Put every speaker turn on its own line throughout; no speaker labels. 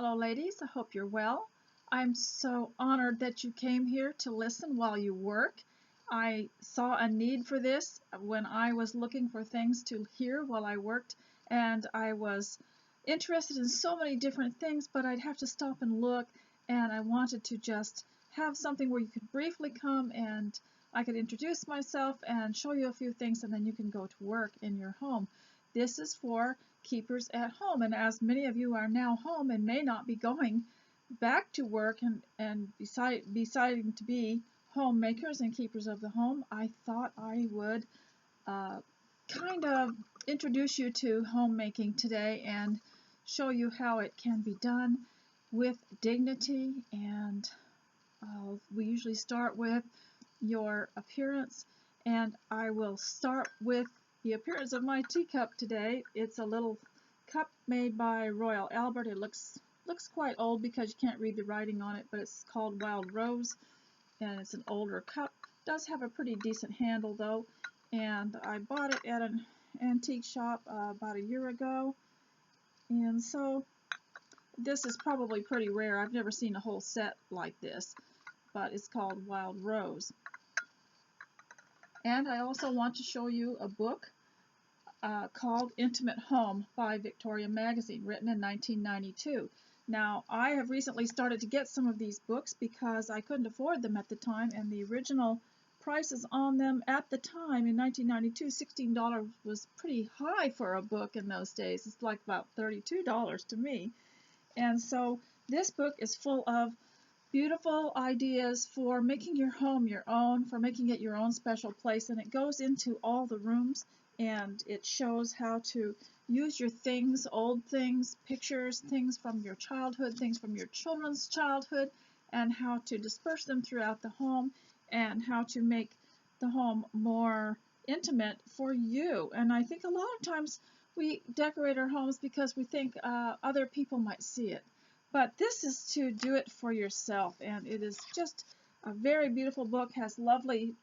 Hello, ladies. I hope you're well. I'm so honored that you came here to listen while you work. I saw a need for this when I was looking for things to hear while I worked, and I was interested in so many different things, but I'd have to stop and look, and I wanted to just have something where you could briefly come and I could introduce myself and show you a few things, and then you can go to work in your home. This is for keepers at home, and as many of you are now home and may not be going back to work and deciding to be homemakers and keepers of the home, I thought I would uh, kind of introduce you to homemaking today and show you how it can be done with dignity. And we usually start with your appearance, and I will start with the appearance of my teacup today. It's a little cup made by Royal Albert. It looks quite old because you can't read the writing on it, but it's called Wild Rose, and it's an older cup. It does have a pretty decent handle though, and I bought it at an antique shop about a year ago, and so this is probably pretty rare. I've never seen a whole set like this, but it's called Wild Rose. And I also want to show you a book called Intimate Home by Victoria Magazine, written in 1992. Now, I have recently started to get some of these books because I couldn't afford them at the time, and the original prices on them at the time in 1992, $16 was pretty high for a book in those days. It's like about $32 to me. And so this book is full of beautiful ideas for making your home your own, for making it your own special place, and it goes into all the rooms and it shows how to use your things, old things, pictures, things from your childhood, things from your children's childhood, and how to disperse them throughout the home and how to make the home more intimate for you. And I think a lot of times we decorate our homes because we think other people might see it. But this is to do it for yourself, and it is just a very beautiful book, has lovely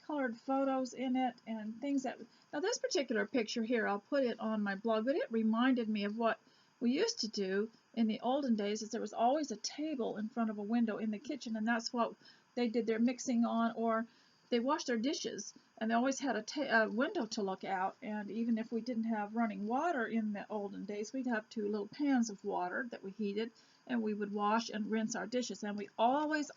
colored photos in it and things that, now this particular picture here, I'll put it on my blog, but it reminded me of what we used to do in the olden days, is there was always a table in front of a window in the kitchen, and that's what they did their mixing on, or they washed their dishes, and they always had a window to look out. And even if we didn't have running water in the olden days, we'd have two little pans of water that we heated, and we would wash and rinse our dishes. And we always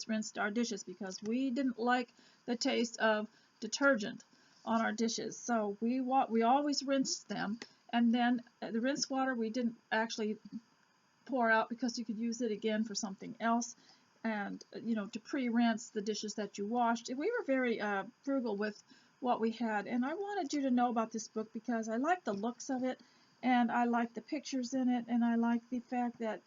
rinsed our dishes because we didn't like the taste of detergent on our dishes. So we always rinsed them, and then the rinse water we didn't actually pour out because you could use it again for something else, and to pre-rinse the dishes that you washed. We were very frugal with what we had, and I wanted you to know about this book because I like the looks of it, and I like the pictures in it, and I like the fact that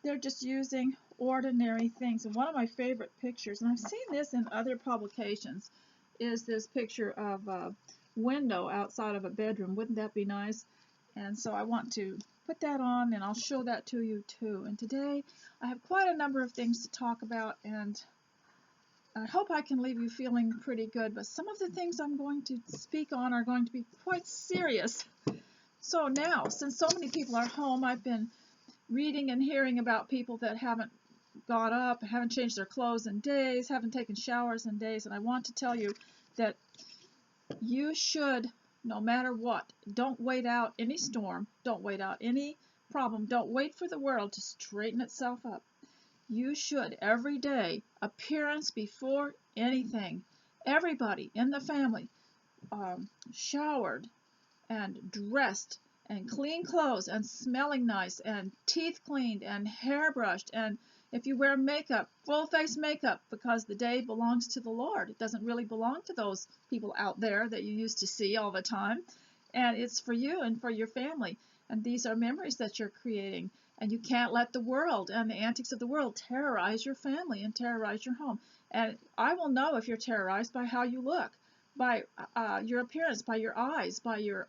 they're just using ordinary things. And one of my favorite pictures, and I've seen this in other publications, is this picture of a window outside of a bedroom. Wouldn't that be nice? And so I want to put that on, and I'll show that to you too. And today I have quite a number of things to talk about, and I hope I can leave you feeling pretty good, but some of the things I'm going to speak on are going to be quite serious. So now, since so many people are home, I've been reading and hearing about people that haven't got up, haven't changed their clothes in days, haven't taken showers in days, and I want to tell you that you should, no matter what, don't wait out any storm, don't wait out any problem, don't wait for the world to straighten itself up. You should every day, appearance before anything, everybody in the family showered and dressed and clean clothes and smelling nice and teeth cleaned and hair brushed, and if you wear makeup, full face makeup, because the day belongs to the Lord. It doesn't really belong to those people out there that you used to see all the time, and it's for you and for your family, and these are memories that you're creating, and you can't let the world and the antics of the world terrorize your family and terrorize your home. And I will know if you're terrorized by how you look, by your appearance, by your eyes, by your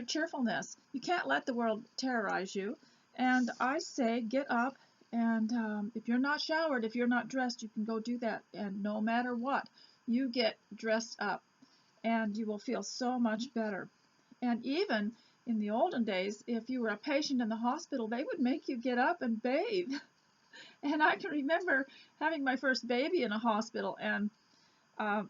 cheerfulness. You can't let the world terrorize you. And I say get up, and if you're not showered, if you're not dressed, you can go do that. And no matter what, you get dressed up and you will feel so much better. And even in the olden days, if you were a patient in the hospital, they would make you get up and bathe. And I can remember having my first baby in a hospital, and uh,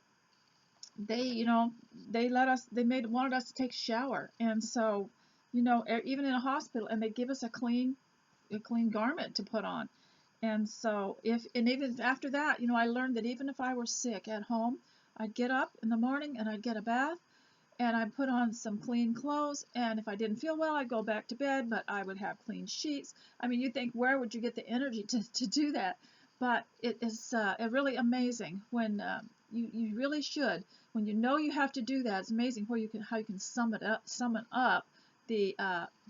they, wanted us to take a shower, and so, even in a hospital, and they give us a clean garment to put on. And so, and even after that, I learned that even if I were sick at home, I'd get up in the morning and I'd get a bath and I'd put on some clean clothes. And if I didn't feel well, I'd go back to bed, but I would have clean sheets. I mean, you'd think, where would you get the energy to do that? But it is really amazing when you really should. When you know you have to do that, it's amazing how you can summon up the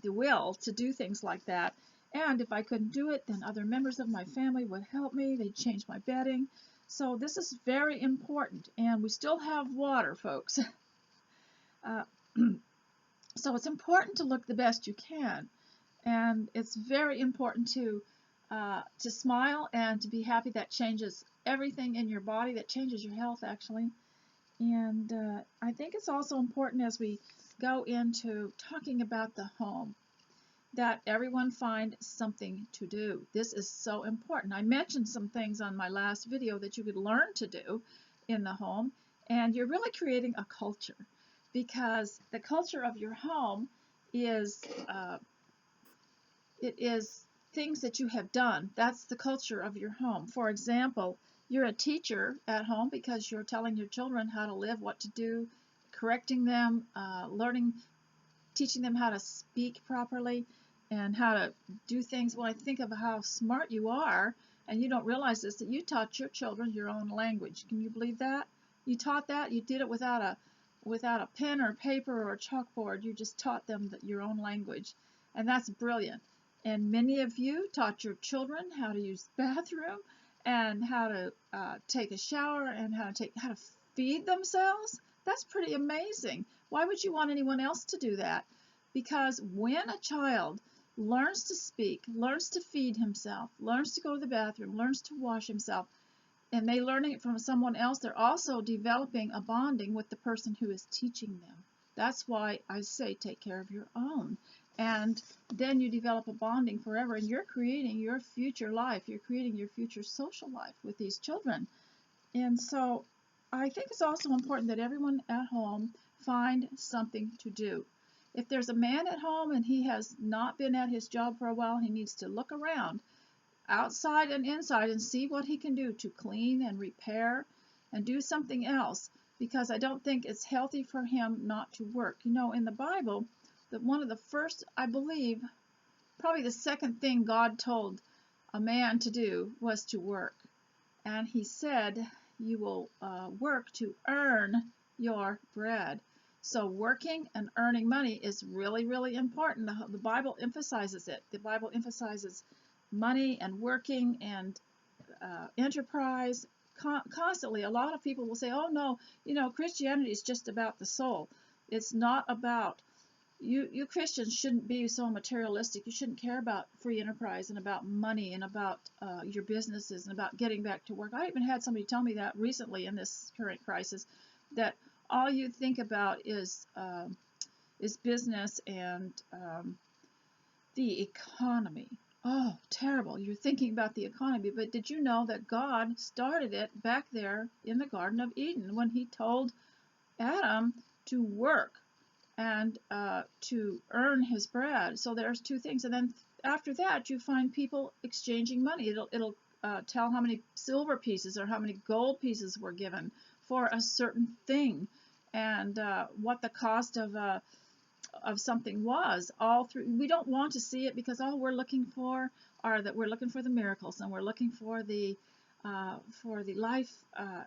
will to do things like that. And if I couldn't do it, then other members of my family would help me. They'd change my bedding. So this is very important. And we still have water, folks. Uh, so it's important to look the best you can. And it's very important to smile and to be happy. That changes everything in your body. That changes your health, actually. And I think it's also important as we go into talking about the home that everyone find something to do. This is so important. I mentioned some things on my last video that you could learn to do in the home, and you're really creating a culture, because the culture of your home is it is things that you have done. That's the culture of your home. For example, you're a teacher at home because you're telling your children how to live, what to do, correcting them, teaching them how to speak properly and how to do things. When I think of how smart you are, and you don't realize this, that you taught your children your own language. Can you believe that? You taught that. You did it without a pen or paper or a chalkboard. You just taught them your own language, and that's brilliant. And many of you taught your children how to use the bathroom and how to take a shower and how to feed themselves. That's pretty amazing. Why would you want anyone else to do that? Because when a child learns to speak, learns to feed himself, learns to go to the bathroom, learns to wash himself, and they learning it from someone else, they're also developing a bonding with the person who is teaching them. That's why I say take care of your own. And then you develop a bonding forever, and you're creating your future life. You're creating your future social life with these children. And so I think it's also important that everyone at home find something to do. If there's a man at home and he has not been at his job for a while, he needs to look around, outside and inside, and see what he can do to clean and repair and do something else, because I don't think it's healthy for him not to work. In the Bible, that one of the first, I believe, probably the second thing God told a man to do was to work. And he said, you will work to earn your bread. So working and earning money is really, really important. The Bible emphasizes it. The Bible emphasizes money and working and enterprise constantly. A lot of people will say, oh no, Christianity is just about the soul. It's not about, you Christians shouldn't be so materialistic. You shouldn't care about free enterprise and about money and about your businesses and about getting back to work. I even had somebody tell me that recently in this current crisis, that all you think about is business and the economy. Oh, terrible. You're thinking about the economy. But did you know that God started it back there in the Garden of Eden when he told Adam to work and to earn his bread? So there's two things. And then after that, you find people exchanging money. It'll tell how many silver pieces or how many gold pieces were given for a certain thing, and what the cost of something was. All through, we don't want to see it, because all we're looking for we're looking for the miracles, and we're looking for the life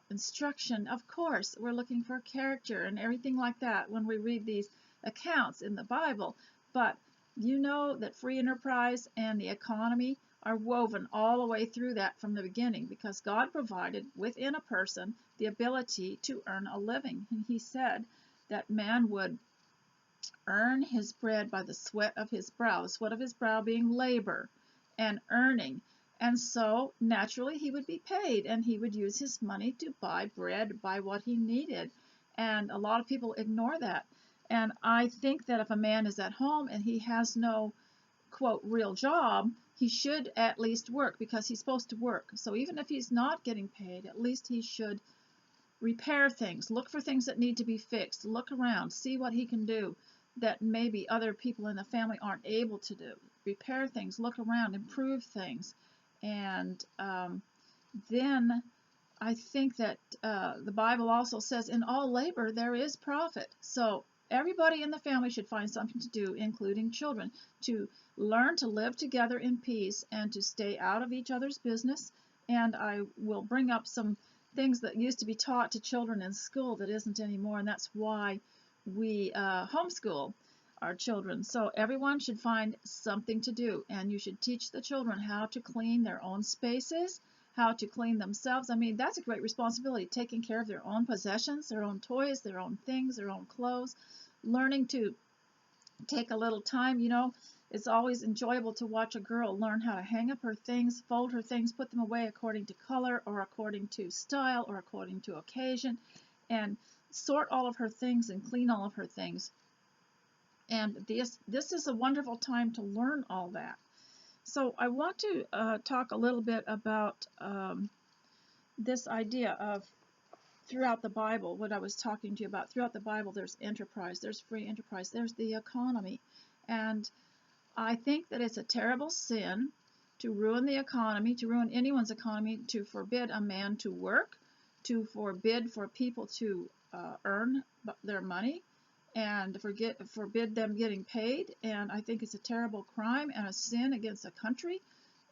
instruction. Of course, we're looking for character and everything like that when we read these accounts in the Bible. But you know that free enterprise and the economy are woven all the way through that from the beginning, because God provided within a person the ability to earn a living. And he said that man would earn his bread by the sweat of his brow, the sweat of his brow being labor and earning. And so naturally he would be paid, and he would use his money to buy bread, buy what he needed. And a lot of people ignore that. And I think that if a man is at home and he has no, quote, real job, he should at least work because he's supposed to work. So even if he's not getting paid, at least he should repair things, look for things that need to be fixed, look around, see what he can do that maybe other people in the family aren't able to do. Repair things, look around, improve things. And then I think that the Bible also says in all labor there is profit. So everybody in the family should find something to do, including children, to learn to live together in peace and to stay out of each other's business. And I will bring up some things that used to be taught to children in school that isn't anymore, and that's why we homeschool our children. So everyone should find something to do, and you should teach the children how to clean their own spaces, how to clean themselves. I mean, that's a great responsibility, taking care of their own possessions, their own toys, their own things, their own clothes, learning to take a little time. You know, it's always enjoyable to watch a girl learn how to hang up her things, fold her things, put them away according to color or according to style or according to occasion, and sort all of her things and clean all of her things. And this is a wonderful time to learn all that. So I want to talk a little bit about this idea of throughout the Bible, what I was talking to you about. Throughout the Bible, there's enterprise, there's free enterprise, there's the economy. And I think that it's a terrible sin to ruin the economy, to ruin anyone's economy, to forbid a man to work, to forbid for people to earn their money, and forbid them getting paid. And I think it's a terrible crime and a sin against a country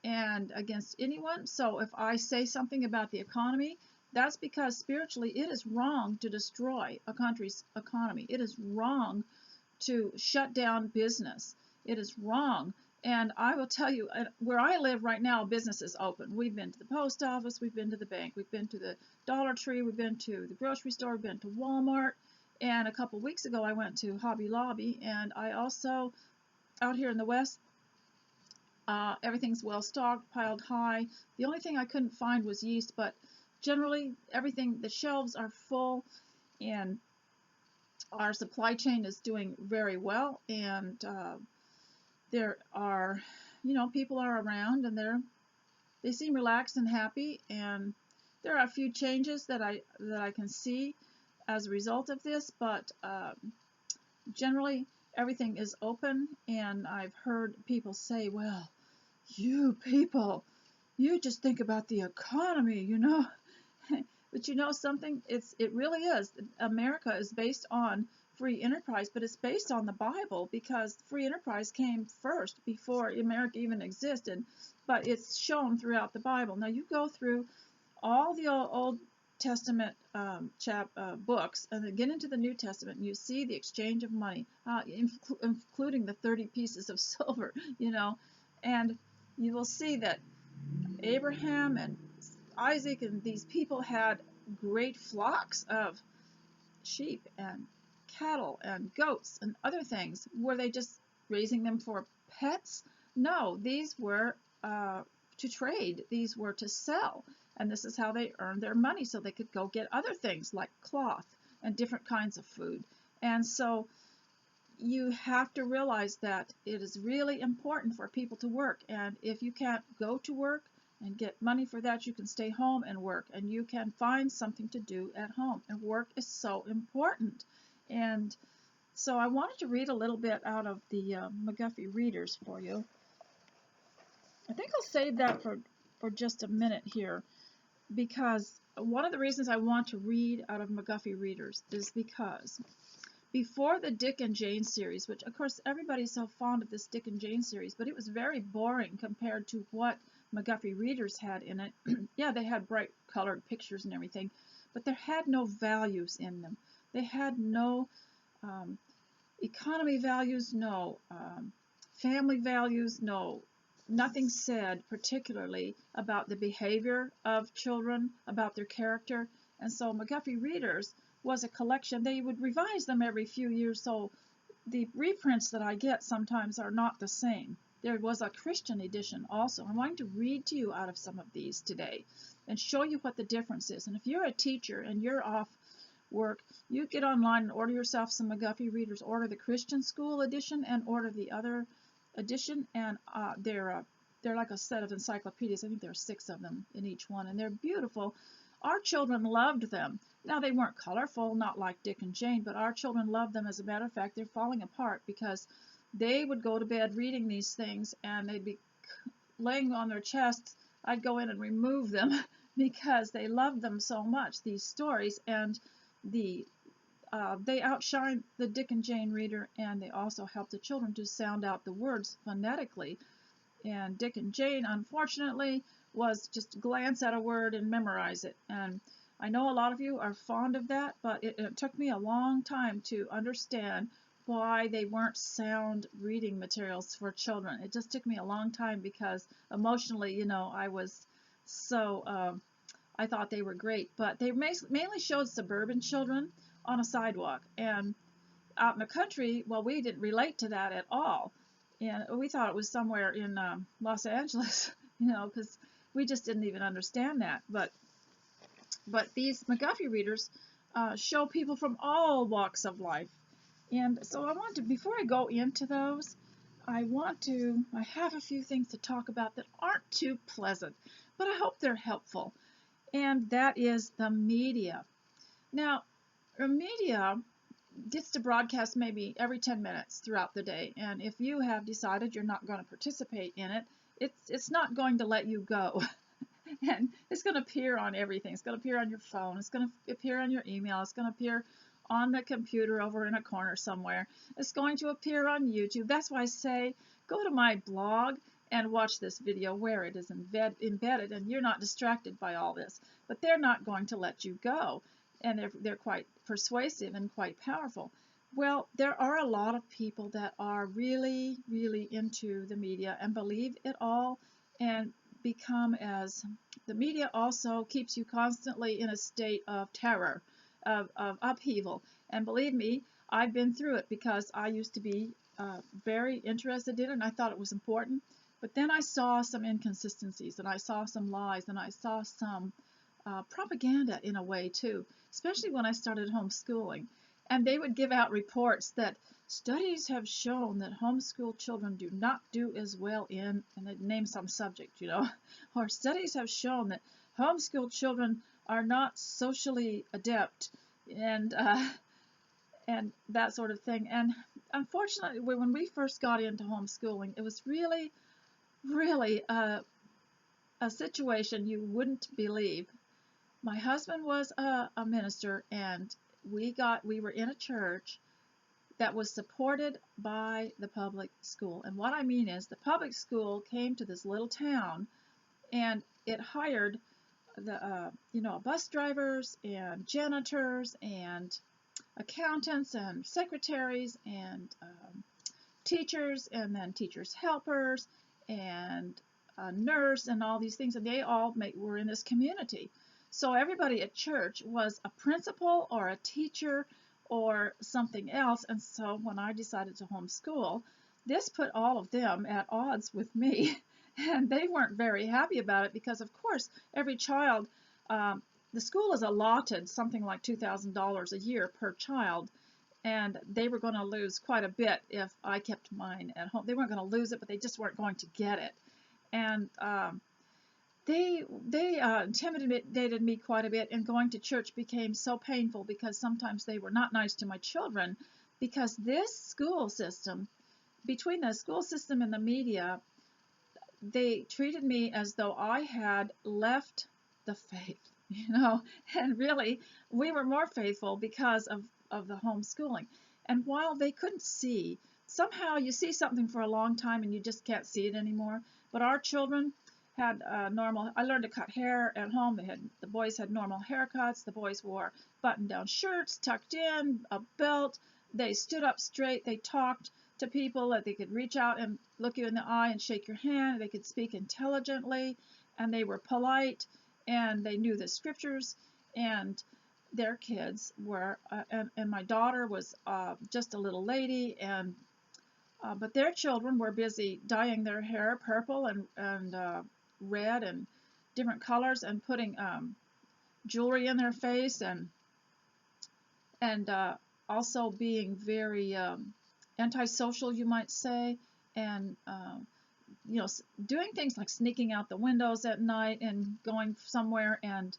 and against anyone. So if I say something about the economy, that's because spiritually it is wrong to destroy a country's economy. It is wrong to shut down business. It is wrong. And I will tell you, where I live right now, business is open. We've been to the post office, we've been to the bank, we've been to the Dollar Tree, we've been to the grocery store, we've been to Walmart. And a couple weeks ago, I went to Hobby Lobby, and I also, out here in the West, everything's well stocked, piled high. The only thing I couldn't find was yeast, but generally everything, the shelves are full, and our supply chain is doing very well. And there are, you know, people are around, and they seem relaxed and happy. And there are a few changes that I can see as a result of this, but generally everything is open. And I've heard people say, well, you people, you just think about the economy, you know. But you know something, it really is. America is based on free enterprise, but it's based on the Bible, because free enterprise came first before America even existed. But it's shown throughout the Bible. Now you go through all the Old Testament books, and then get into the New Testament, and you see the exchange of money, including the 30 pieces of silver, you know. And you will see that Abraham and Isaac and these people had great flocks of sheep and cattle and goats and other things. Were they just raising them for pets? No, these were to trade. These were to sell. And this is how they earned their money, so they could go get other things like cloth and different kinds of food. And so you have to realize that it is really important for people to work. And if you can't go to work and get money for that, you can stay home and work, and you can find something to do at home. And work is so important. And so I wanted to read a little bit out of the McGuffey Readers for you. I think I'll save that for just a minute here, because one of the reasons I want to read out of McGuffey Readers is because before the Dick and Jane series, which of course everybody's so fond of this Dick and Jane series, but it was very boring compared to what McGuffey Readers had in it. Yeah, they had bright colored pictures and everything, but there had no values in them. They had no economy values, no family values, nothing said particularly about the behavior of children, about their character. And so McGuffey Readers was a collection. They would revise them every few years, so the reprints that I get sometimes are not the same. There was a Christian edition also. I'm going to read to you out of some of these today and show you what the difference is. And if you're a teacher and you're off work, you get online and order yourself some McGuffey readers. Order the Christian School edition and order the other edition, and they're like a set of encyclopedias. I think there are 6 of them in each one, and they're beautiful. Our children loved them. Now, they weren't colorful, not like Dick and Jane, but our children loved them. As a matter of fact, they're falling apart because they would go to bed reading these things, and they'd be laying on their chests. I'd go in and remove them because they loved them so much, these stories, and they outshine the Dick and Jane reader, and they also help the children to sound out the words phonetically. And Dick and Jane, unfortunately, was just glance at a word and memorize it. And I know a lot of you are fond of that, but it took me a long time to understand why they weren't sound reading materials for children. It just took me a long time because emotionally, I was so, I thought they were great. But they mainly showed suburban children on a sidewalk. And out in the country, well, we didn't relate to that at all. And we thought it was somewhere in Los Angeles, because we just didn't even understand that. But these McGuffey readers show people from all walks of life. And so I want to, before I go into those, I have a few things to talk about that aren't too pleasant, but I hope they're helpful. And that is the media. Now, the media gets to broadcast maybe every 10 minutes throughout the day, and if you have decided you're not going to participate in it, it's not going to let you go. And it's going to appear on everything. It's going to appear on your phone. It's going to appear on your email. It's going to appear on the computer over in a corner somewhere. It's going to appear on YouTube. That's why I say go to my blog and watch this video where it is embedded, and you're not distracted by all this. But they're not going to let you go, and they're quite persuasive and quite powerful. Well, there are a lot of people that are really, really into the media and believe it all, and the media also keeps you constantly in a state of terror, of upheaval. And believe me, I've been through it because I used to be very interested in it, and I thought it was important. But then I saw some inconsistencies, and I saw some lies, and I saw some propaganda in a way too, especially when I started homeschooling. And they would give out reports that studies have shown that homeschool children do not do as well in, and they'd name some subject, or studies have shown that homeschool children are not socially adept, and that sort of thing. And unfortunately, when we first got into homeschooling, it was really, really a situation you wouldn't believe. My husband was a minister, and we were in a church that was supported by the public school. And what I mean is the public school came to this little town, and it hired bus drivers and janitors and accountants and secretaries and teachers, and then teachers helpers and a nurse and all these things, and they all were in this community. So everybody at church was a principal or a teacher or something else. And so when I decided to homeschool, this put all of them at odds with me. And they weren't very happy about it because, of course, every child, the school is allotted something like $2,000 a year per child. And they were going to lose quite a bit if I kept mine at home. They weren't going to lose it, but they just weren't going to get it. And they intimidated me quite a bit, and going to church became so painful because sometimes they were not nice to my children, because this school system, between the school system and the media, they treated me as though I had left the faith, and really we were more faithful because of the homeschooling. And while they couldn't see, somehow you see something for a long time and you just can't see it anymore. But our children had I learned to cut hair at home. The boys had normal haircuts. The boys wore button-down shirts, tucked in, a belt. They stood up straight. They talked to people that they could reach out and look you in the eye and shake your hand. They could speak intelligently, and they were polite, and they knew the scriptures, and their kids were, and my daughter was just a little lady, and but their children were busy dyeing their hair purple and red and different colors, and putting jewelry in their face, and and also being very antisocial, you might say, and doing things like sneaking out the windows at night and going somewhere. And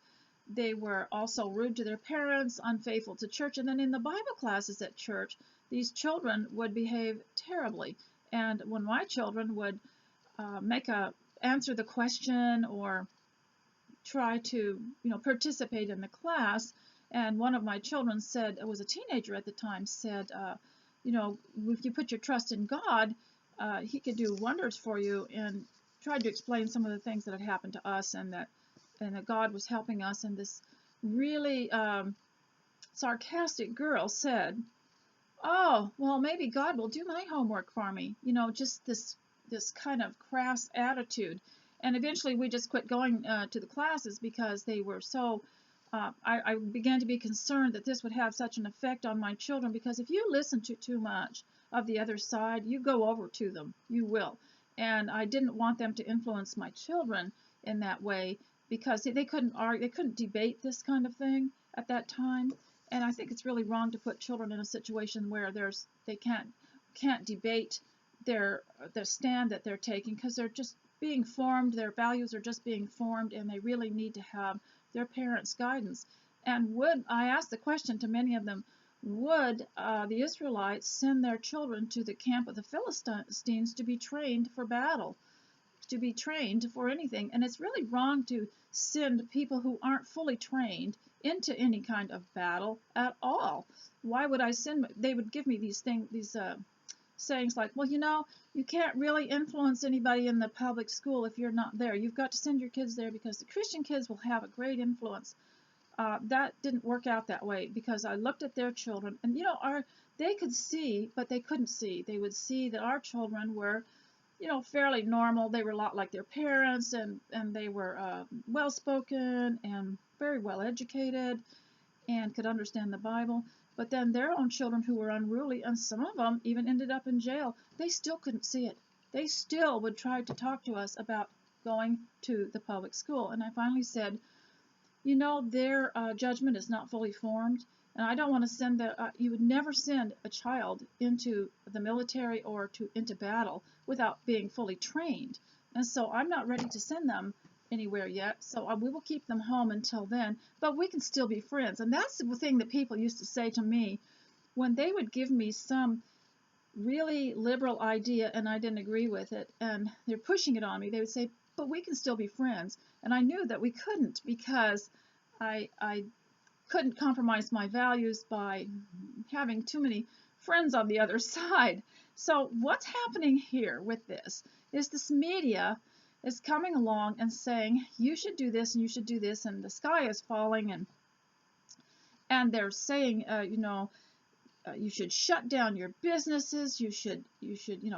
they were also rude to their parents, unfaithful to church. And then in the Bible classes at church, these children would behave terribly. And when my children would answer the question or try to participate in the class, and one of my children said, it was a teenager at the time, said, if you put your trust in God, he could do wonders for you, and tried to explain some of the things that had happened to us, and that God was helping us. And this really sarcastic girl said, oh, well, maybe God will do my homework for me. Just this kind of crass attitude. And eventually we just quit going to the classes because they were so, I began to be concerned that this would have such an effect on my children, because if you listen to too much of the other side, you go over to them. You will. And I didn't want them to influence my children in that way, because they couldn't argue, they couldn't debate this kind of thing at that time. And I think it's really wrong to put children in a situation where they can't debate their stand that they're taking, because they're just being formed, their values are just being formed, and they really need to have their parents' guidance. And I asked the question to many of them, would the Israelites send their children to the camp of the Philistines to be trained for battle, to be trained for anything? And it's really wrong to send people who aren't fully trained into any kind of battle at all. Why would I send? They would give me these sayings like, well, you can't really influence anybody in the public school if you're not there. You've got to send your kids there because the Christian kids will have a great influence. That didn't work out that way, because I looked at their children, and they could see, but they couldn't see. They would see that our children were fairly normal. They were a lot like their parents, and they were well-spoken and very well educated and could understand the Bible. But then their own children who were unruly, and some of them even ended up in jail, they still couldn't see it. They still would try to talk to us about going to the public school. And I finally said, their judgment is not fully formed, and I don't want to send you would never send a child into the military or into battle without being fully trained. And so I'm not ready to send them anywhere yet, so we will keep them home until then, but we can still be friends. And that's the thing that people used to say to me when they would give me some really liberal idea and I didn't agree with it, and they're pushing it on me. They would say, but we can still be friends. And I knew that we couldn't, because I couldn't compromise my values by having too many friends on the other side. So what's happening here with this is this media is coming along and saying, you should do this and you should do this, and the sky is falling, and they're saying, you should shut down your businesses, you should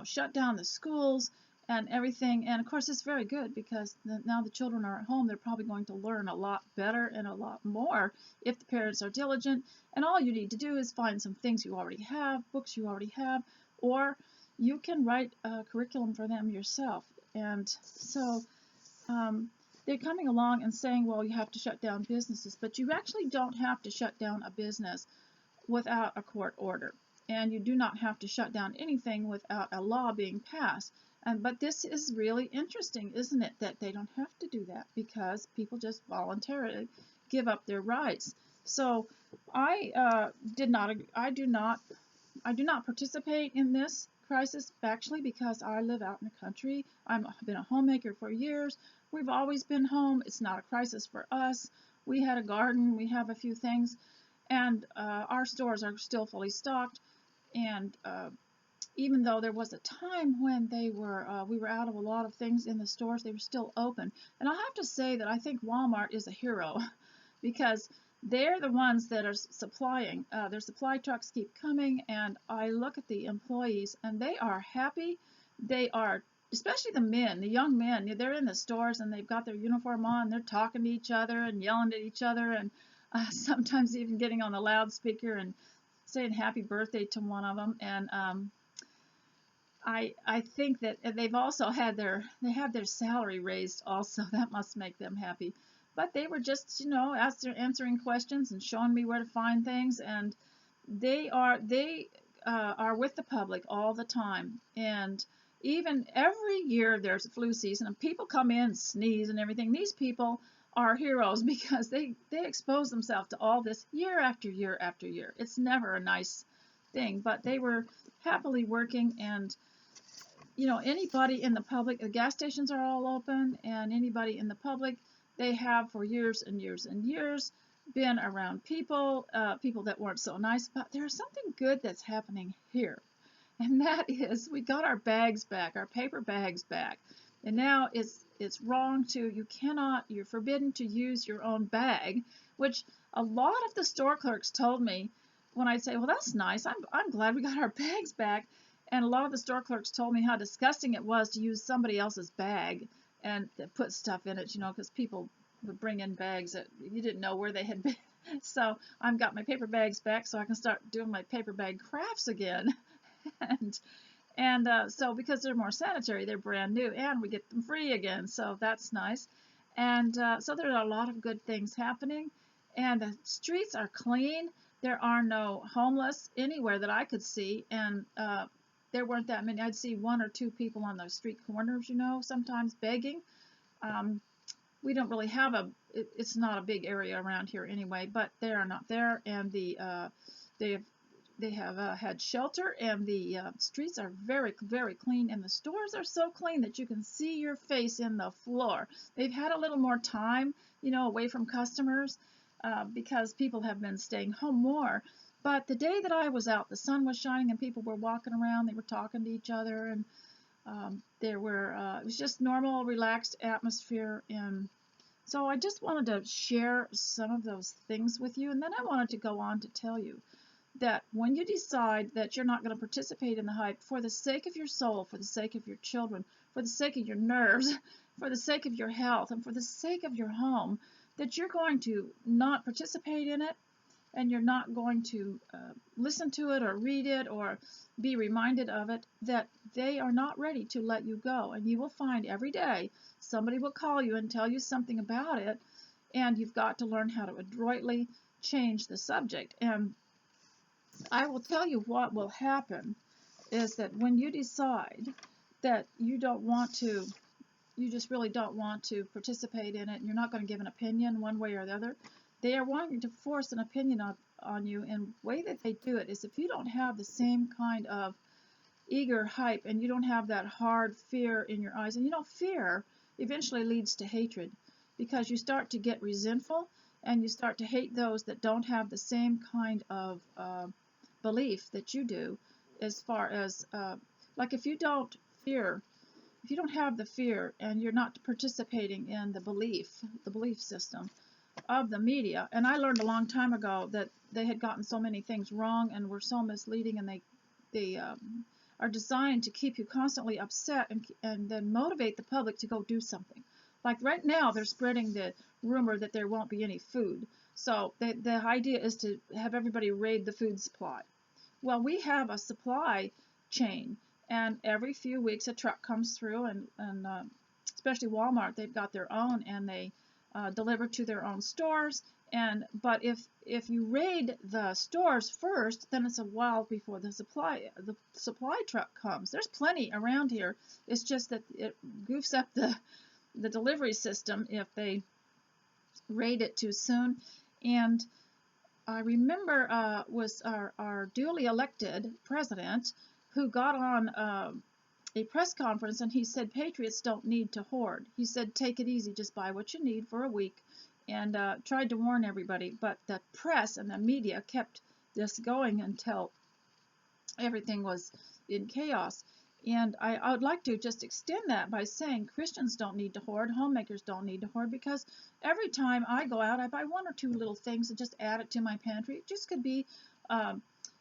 shut down the schools and everything. And of course it's very good, because now the children are at home, they're probably going to learn a lot better and a lot more if the parents are diligent. And all you need to do is find some things you already have, books you already have, or you can write a curriculum for them yourself. And so they're coming along and saying, well, you have to shut down businesses, but you actually don't have to shut down a business without a court order, and you do not have to shut down anything without a law being passed. But this is really interesting, isn't it, that they don't have to do that, because people just voluntarily give up their rights. So I do not participate in this crisis, actually, because I live out in the country. I've been a homemaker for years. We've always been home. It's not a crisis for us. We had a garden. We have a few things. And our stores are still fully stocked. And even though there was a time when we were out of a lot of things in the stores, they were still open. And I have to say that I think Walmart is a hero, because they're the ones that are supplying. Their supply trucks keep coming, and I look at the employees, and they are happy. They are, especially the men, the young men. They're in the stores, and they've got their uniform on. They're talking to each other and yelling at each other, and sometimes even getting on the loudspeaker and saying happy birthday to one of them. And I think that they've also had their salary raised also. That must make them happy. But they were just, answering questions and showing me where to find things. And They are with the public all the time, and even every year there's a flu season, and people come in, sneeze and everything. These people are heroes because they expose themselves to all this year after year after year. It's never a nice thing, but they were happily working, and anybody in the public, the gas stations are all open, and anybody in the public, they have for years and years and years been around people that weren't so nice. But there's something good that's happening here, and that is we got our bags back, our paper bags back. And now it's wrong you're forbidden to use your own bag, which a lot of the store clerks told me when I'd say, well, that's nice. I'm glad we got our bags back. And a lot of the store clerks told me how disgusting it was to use somebody else's bag and put stuff in it, because people would bring in bags that you didn't know where they had been. So I've got my paper bags back so I can start doing my paper bag crafts again. And so because they're more sanitary, they're brand new, and we get them free again, so that's nice. And so there are a lot of good things happening, and the streets are clean. There are no homeless anywhere that I could see, and there weren't that many. I'd see one or two people on the street corners, sometimes begging. Um, we don't really have it's not a big area around here anyway, but they are not there, and they have they have had shelter, and the streets are very, very clean, and the stores are so clean that you can see your face in the floor. They've had a little more time, away from customers because people have been staying home more. But the day that I was out, the sun was shining and people were walking around. They were talking to each other, and it was just normal, relaxed atmosphere. And so I just wanted to share some of those things with you, and then I wanted to go on to tell you that when you decide that you're not going to participate in the hype for the sake of your soul, for the sake of your children, for the sake of your nerves, for the sake of your health, and for the sake of your home, that you're going to not participate in it, and you're not going to listen to it or read it or be reminded of it, that they are not ready to let you go. And you will find every day somebody will call you and tell you something about it, and you've got to learn how to adroitly change the subject. And I will tell you what will happen is that when you decide that you don't want to, you just really don't want to participate in it, and you're not going to give an opinion one way or the other, they are wanting to force an opinion on you. And the way that they do it is if you don't have the same kind of eager hype, and you don't have that hard fear in your eyes, and fear eventually leads to hatred, because you start to get resentful, and you start to hate those that don't have the same kind of belief that you do, as far as like if you don't have the fear, and you're not participating in the belief system of the media. And I learned a long time ago that they had gotten so many things wrong and were so misleading, and they are designed to keep you constantly upset, and then motivate the public to go do something. Like right now, they're spreading the rumor that there won't be any food. So the idea is to have everybody raid the food supply. Well, we have a supply chain, and every few weeks a truck comes through, and especially Walmart, they've got their own, and they deliver to their own stores. But if you raid the stores first, then it's a while before the supply truck comes. There's plenty around here. It's just that it goofs up the delivery system if they raid it too soon. And I remember was our duly elected president, who got on a press conference, and he said patriots don't need to hoard. He said take it easy, just buy what you need for a week, and tried to warn everybody. But the press and the media kept this going until everything was in chaos. And I would like to just extend that by saying Christians don't need to hoard, homemakers don't need to hoard, because every time I go out, I buy one or two little things and just add it to my pantry. It just could be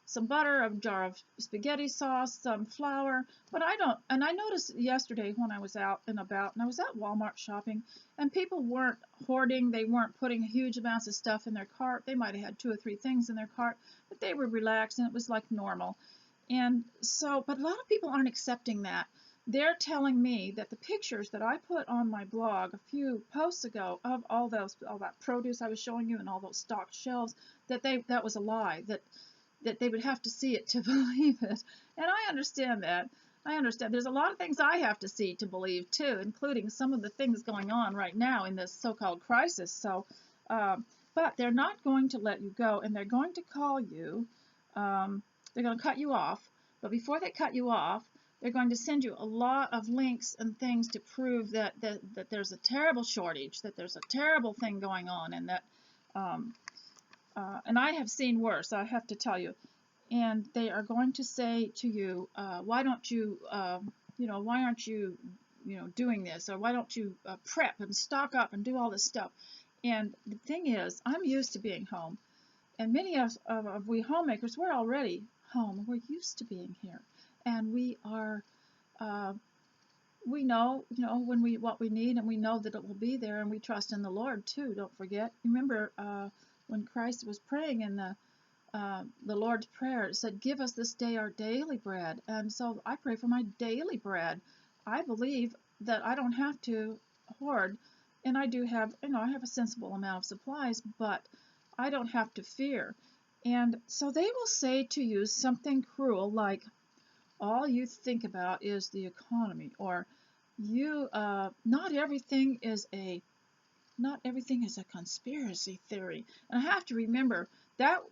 some butter, a jar of spaghetti sauce, some flour. But I noticed yesterday when I was out and about, and I was at Walmart shopping, and people weren't hoarding. They weren't putting huge amounts of stuff in their cart. They might have had 2 or 3 things in their cart, but they were relaxed, and it was like normal. And so, but a lot of people aren't accepting that. They're telling me that the pictures that I put on my blog a few posts ago of all that produce I was showing you and all those stocked shelves, that was a lie. that they would have to see it to believe it. And I understand that. I understand. There's a lot of things I have to see to believe too, including some of the things going on right now in this so-called crisis. So, but they're not going to let you go, and they're going to call you. They're going to cut you off. But before they cut you off, they're going to send you a lot of links and things to prove that there's a terrible shortage, that there's a terrible thing going on, and that and I have seen worse, I have to tell you. And they are going to say to you, why don't you, why aren't you, doing this, or why don't you prep and stock up and do all this stuff? And the thing is, I'm used to being home, and many of we homemakers, we're already home. We're used to being here, and we are, we know, when what we need, and we know that it will be there, and we trust in the Lord too. Don't forget. Remember when Christ was praying in the Lord's Prayer, it said, "Give us this day our daily bread." And so I pray for my daily bread. I believe that I don't have to hoard, and I do have, I have a sensible amount of supplies, but I don't have to fear. And so they will say to you something cruel like, all you think about is the economy, or you, not everything is a conspiracy theory. And I have to remember that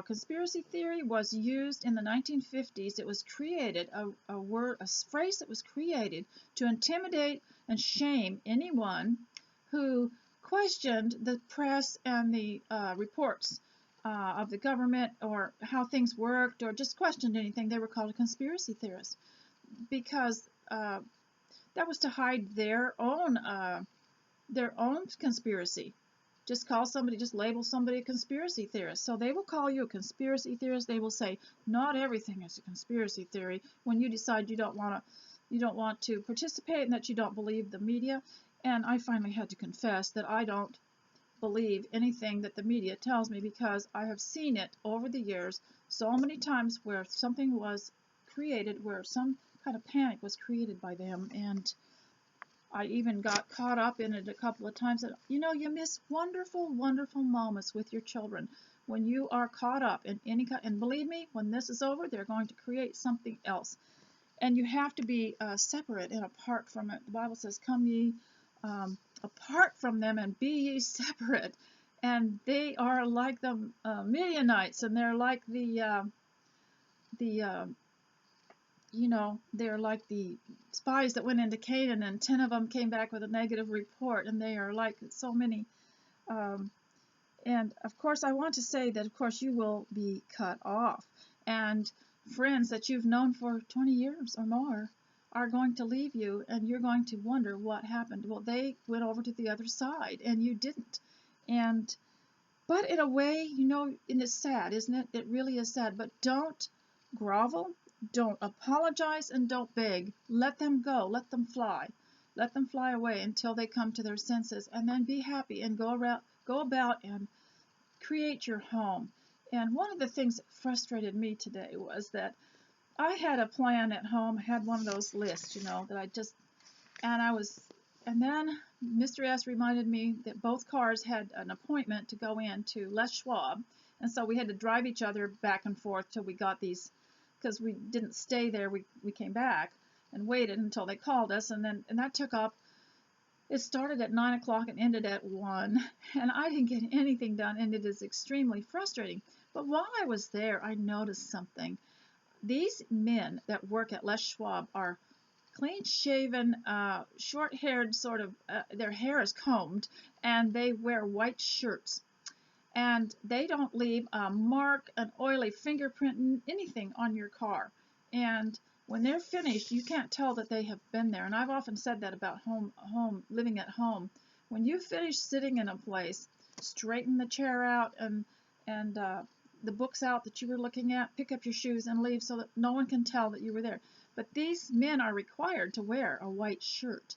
conspiracy theory was used in the 1950s. It was created, a phrase that was created to intimidate and shame anyone who questioned the press and the reports of the government, or how things worked, or just questioned anything. They were called a conspiracy theorist, because that was to hide their own conspiracy. Just label somebody a conspiracy theorist. So they will call you a conspiracy theorist. They will say not everything is a conspiracy theory when you decide you don't want to participate, and that you don't believe the media. And I finally had to confess that I don't believe anything that the media tells me, because I have seen it over the years so many times where something was created, where some kind of panic was created by them, and I even got caught up in it a couple of times. That, you miss wonderful, wonderful moments with your children when you are caught up in any kind. And believe me, when this is over, they're going to create something else. And you have to be separate and apart from it. The Bible says, "Come ye apart from them, and be ye separate." And they are like the Midianites, and they're like they're like the spies that went into Canaan, and 10 of them came back with a negative report, and they are like so many. And of course, I want to say that, of course, you will be cut off, and friends that you've known for 20 years or more are going to leave you, and you're going to wonder what happened. Well, they went over to the other side, and you didn't. But in a way, and it's sad, isn't it? It really is sad. But don't grovel, don't apologize, and don't beg. Let them go. Let them fly. Let them fly away until they come to their senses, and then be happy and go about and create your home. And one of the things that frustrated me today was that I had a plan at home. I had one of those lists, that I just, and then Mr. S reminded me that both cars had an appointment to go in to Les Schwab, and so we had to drive each other back and forth till we got these, because we didn't stay there. We came back and waited until they called us, and that took up. It started at 9 o'clock and ended at 1, and I didn't get anything done, and it is extremely frustrating. But while I was there, I noticed something. These men that work at Les Schwab are clean-shaven, short-haired, sort of, their hair is combed, and they wear white shirts. And they don't leave a mark, an oily fingerprint, anything on your car. And when they're finished, you can't tell that they have been there. And I've often said that about living at home. When you finish sitting in a place, straighten the chair out and the books out that you were looking at, pick up your shoes and leave so that no one can tell that you were there. But these men are required to wear a white shirt.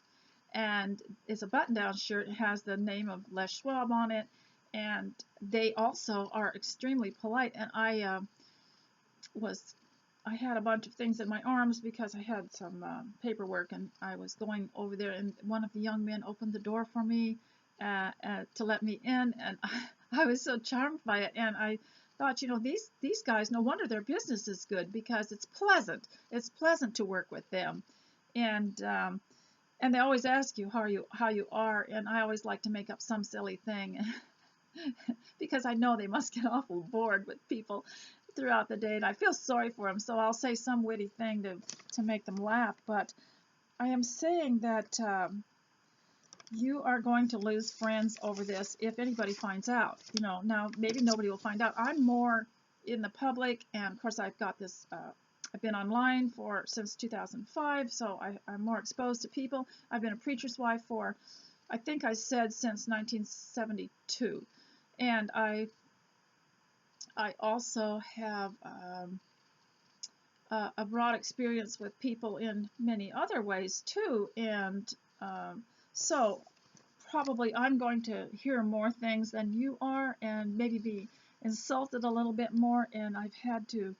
And it's a button-down shirt. It has the name of Les Schwab on it. And they also are extremely polite. And I had a bunch of things in my arms because I had some paperwork, and I was going over there, and one of the young men opened the door for me to let me in, and I was so charmed by it, and I thought, these guys, no wonder their business is good, because it's pleasant. It's pleasant to work with them, and they always ask you how you are, and I always like to make up some silly thing because I know they must get awful bored with people throughout the day, and I feel sorry for them, so I'll say some witty thing to make them laugh. But I am saying that you are going to lose friends over this if anybody finds out. Now maybe nobody will find out. I'm more in the public, and of course I've got this. I've been online since 2005, so I'm more exposed to people. I've been a preacher's wife for, I think I said, since 1972, and I also have a broad experience with people in many other ways too, and so probably I'm going to hear more things than you are, and maybe be insulted a little bit more, and I've had to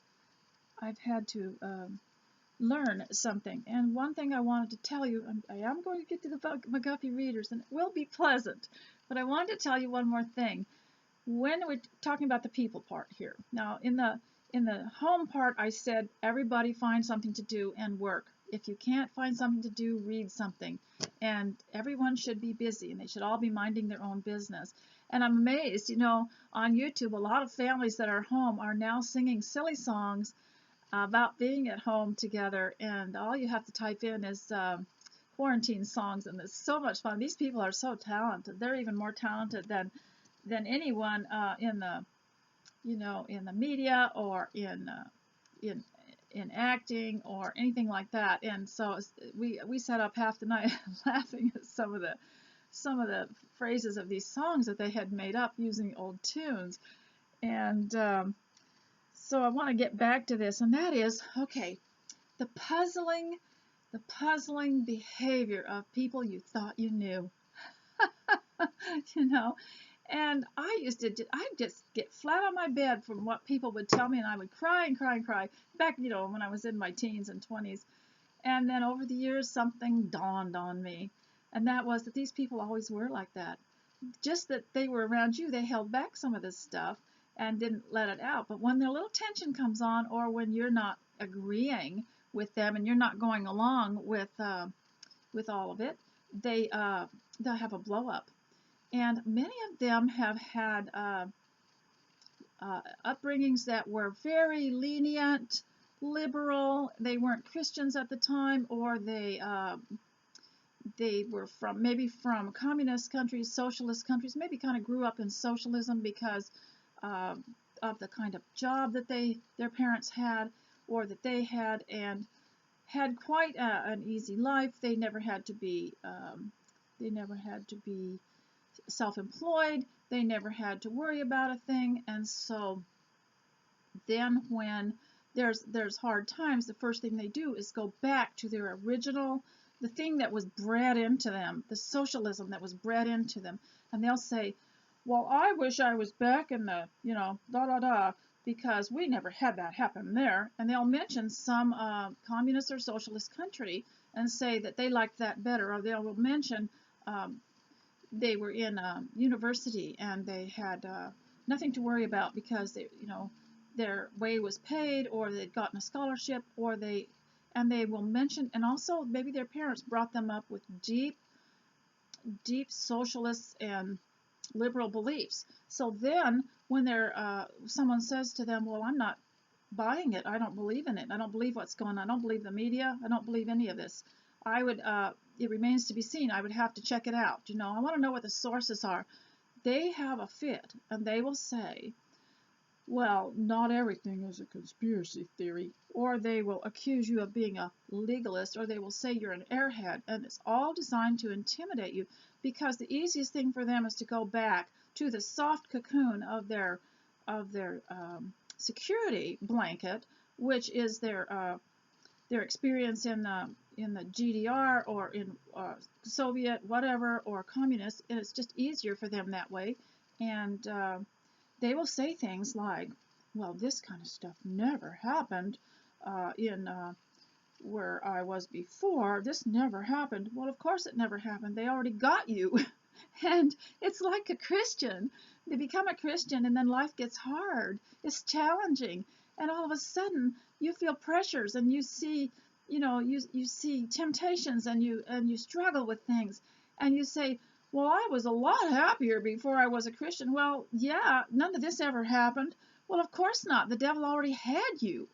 learn something. And one thing I wanted to tell you, I am going to get to the McGuffey readers, and it will be pleasant, but I wanted to tell you one more thing. When we're talking about the people part here, now in the home part, I said everybody find something to do and work. If you can't find something to do, read something. And everyone should be busy, and they should all be minding their own business. And I'm amazed, on YouTube, a lot of families that are home are now singing silly songs about being at home together, and all you have to type in is quarantine songs, and it's so much fun. These people are so talented. They're even more talented than anyone in the in the media, or in acting or anything like that. And so we sat up half the night laughing at some of the phrases of these songs that they had made up using old tunes. And so I want to get back to this, and that is, okay, the puzzling behavior of people you thought you knew. And I'd just get flat on my bed from what people would tell me, and I would cry and cry and cry back, when I was in my teens and 20s. And then over the years, something dawned on me, and that was that these people always were like that. Just that they were around you, they held back some of this stuff and didn't let it out. But when their little tension comes on, or when you're not agreeing with them and you're not going along with all of it, they'll have a blow up. And many of them have had upbringings that were very lenient, liberal. They weren't Christians at the time, or they were from communist countries, socialist countries, maybe kind of grew up in socialism because of the kind of job that their parents had, or that they had, and had quite an easy life. They never had to be self-employed. They never had to worry about a thing. And so then when there's hard times, the first thing they do is go back to their original, the thing that was bred into them, the socialism that was bred into them. And they'll say, well, I wish I was back in the, because we never had that happen there. And they'll mention some communist or socialist country and say that they liked that better. Or they'll mention they were in university and they had nothing to worry about because their way was paid, or they'd gotten a scholarship, and they will mention, and also maybe their parents brought them up with deep socialist and liberal beliefs. So then when someone says to them, well, I'm not buying it, I don't believe in it, I don't believe what's going on, I don't believe the media, I don't believe any of this, it remains to be seen. I would have to check it out. I want to know what the sources are. They have a fit, and they will say, well, not everything is a conspiracy theory, or they will accuse you of being a legalist, or they will say you're an airhead, and it's all designed to intimidate you, because the easiest thing for them is to go back to the soft cocoon of their security blanket, which is their experience in the GDR, or in Soviet whatever, or communist, and it's just easier for them that way. And they will say things like, well, this kind of stuff never happened in where I was before. This never happened. Well, of course it never happened. They already got you. And it's like a Christian. They become a Christian and then life gets hard. It's challenging. And all of a sudden you feel pressures and you see, you see temptations and you struggle with things. And you say, well, I was a lot happier before I was a Christian. Well, yeah, none of this ever happened. Well, of course not. The devil already had you.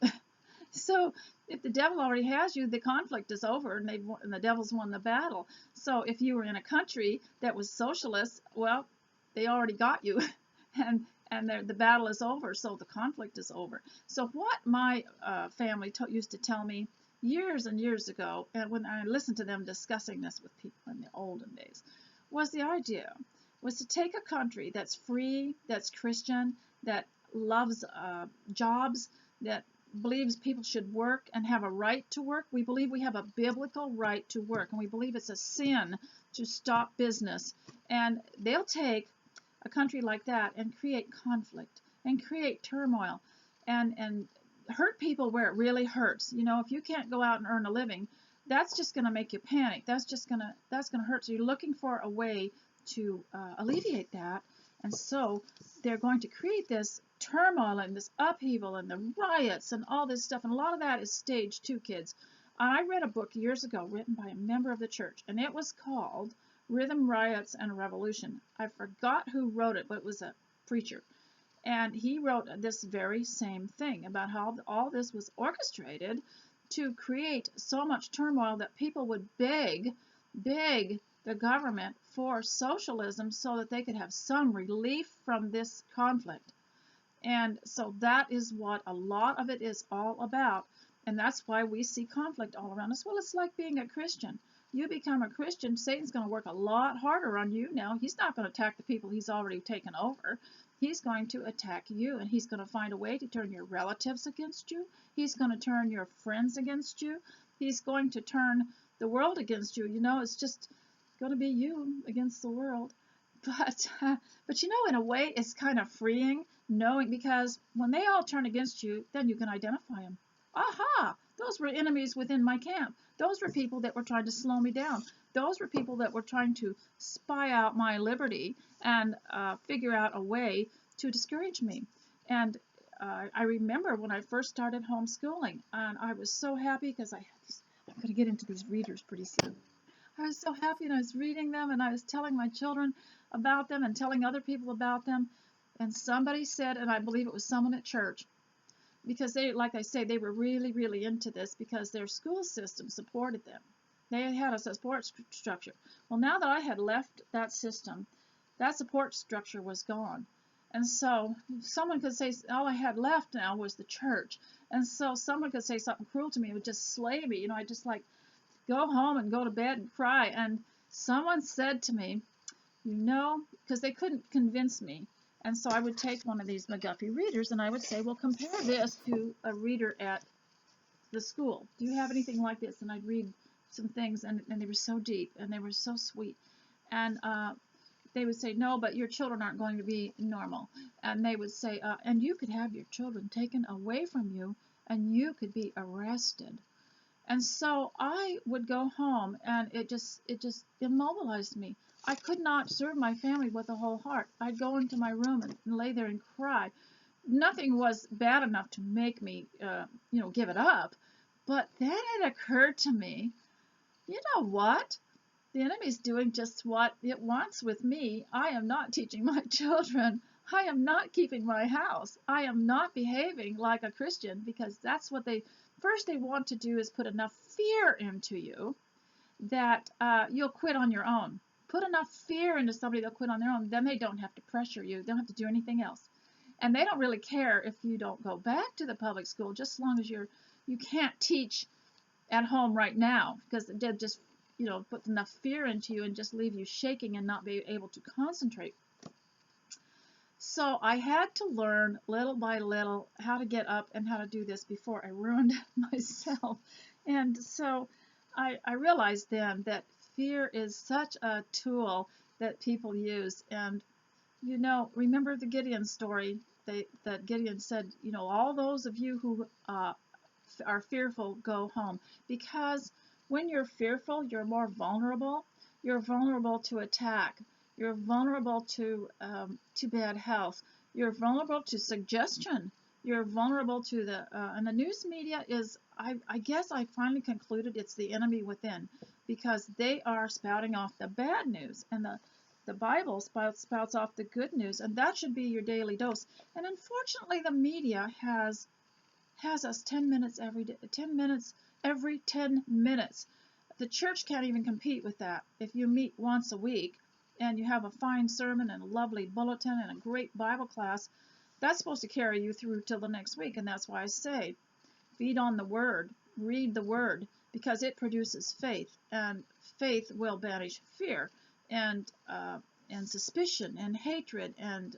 So if the devil already has you, the conflict is over, and the devil's won the battle. So if you were in a country that was socialist, well, they already got you, and the battle is over, so the conflict is over. So what my family used to tell me years and years ago, and when I listened to them discussing this with people in the olden days, was the idea was to take a country that's free, that's Christian, that loves jobs, that believes people should work and have a right to work. We believe we have a biblical right to work, and we believe it's a sin to stop business. And they'll take a country like that and create conflict and create turmoil and hurt people where it really hurts. If you can't go out and earn a living, that's just going to make you panic. That's going to hurt. So you're looking for a way to alleviate that. And so they're going to create this turmoil and this upheaval and the riots and all this stuff. And a lot of that is stage 2, kids. I read a book years ago written by a member of the church, and it was called Rhythm, Riots, and Revolution. I forgot who wrote it, but it was a preacher. And he wrote this very same thing about how all this was orchestrated to create so much turmoil that people would beg the government for socialism so that they could have some relief from this conflict. And so that is what a lot of it is all about. And that's why we see conflict all around us. Well, it's like being a Christian. You become a Christian, Satan's going to work a lot harder on you now. He's not going to attack the people he's already taken over. He's going to attack you, and he's going to find a way to turn your relatives against you. He's going to turn your friends against you. He's going to turn the world against you. It's just going to be you against the world. But in a way, it's kind of freeing knowing, because when they all turn against you, then you can identify them. Aha! Those were enemies within my camp. Those were people that were trying to slow me down. Those were people that were trying to spy out my liberty and figure out a way to discourage me. And I remember when I first started homeschooling, and I was so happy because I'm going to get into these readers pretty soon. I was so happy, and I was reading them, and I was telling my children about them and telling other people about them. And somebody said, and I believe it was someone at church, because they, like I say, they were really, really into this because their school system supported them. They had a support structure. Well, now that I had left that system, that support structure was gone. And so someone could say, all I had left now was the church. And so someone could say something cruel to me. It would just slay me. I just like go home and go to bed and cry. And someone said to me, because they couldn't convince me. And so I would take one of these McGuffey readers and I would say, well, compare this to a reader at the school. Do you have anything like this? And I'd read some things, and they were so deep and they were so sweet. And they would say, no, but your children aren't going to be normal. And they would say, and you could have your children taken away from you and you could be arrested. And so I would go home, and it just immobilized me. I could not serve my family with a whole heart. I'd go into my room and lay there and cry. Nothing was bad enough to make me, give it up. But then it occurred to me, you know what? The enemy's doing just what it wants with me. I am not teaching my children. I am not keeping my house. I am not behaving like a Christian, because that's what they want to do, is put enough fear into you that you'll quit on your own. Put enough fear into somebody, they'll quit on their own. Then they don't have to pressure you. They don't have to do anything else. And they don't really care if you don't go back to the public school, just as long as you can't teach at home right now, because they'll just put enough fear into you and just leave you shaking and not be able to concentrate. So I had to learn little by little how to get up and how to do this before I ruined myself. And so I realized then that fear is such a tool that people use. And remember the Gideon story, that Gideon said, all those of you who are fearful, go home. Because when you're fearful, you're more vulnerable. You're vulnerable to attack. You're vulnerable to bad health. You're vulnerable to suggestion. You're vulnerable to and the news media is, I guess I finally concluded it's the enemy within, because they are spouting off the bad news, and the Bible spouts off the good news, and that should be your daily dose. And unfortunately, the media has us 10 minutes every day, 10 minutes every 10 minutes. The church can't even compete with that. If you meet once a week and you have a fine sermon and a lovely bulletin and a great Bible class, that's supposed to carry you through till the next week. And that's why I say, feed on the Word, read the Word, because it produces faith, and faith will banish fear and suspicion and hatred and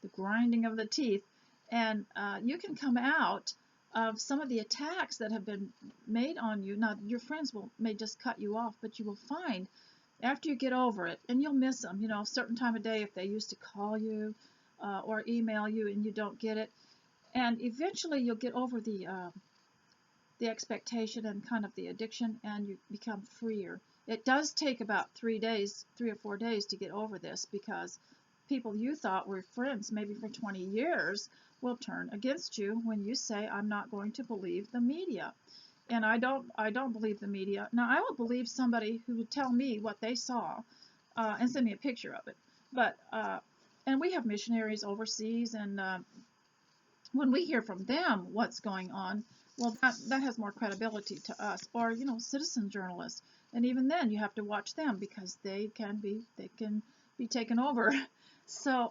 the grinding of the teeth, and you can come out of some of the attacks that have been made on you. Now, your friends may just cut you off, but you will find after you get over it, and you'll miss them, a certain time of day if they used to call you or email you and you don't get it, and eventually you'll get over the expectation and kind of the addiction, and you become freer. It does take about 3 or 4 days to get over this, because people you thought were friends maybe for 20 years will turn against you when you say, I'm not going to believe the media. And I don't believe the media. Now, I will believe somebody who would tell me what they saw and send me a picture of it. But and we have missionaries overseas, and when we hear from them what's going on, well, that has more credibility to us. Or, citizen journalists, and even then you have to watch them, because they can be taken over. So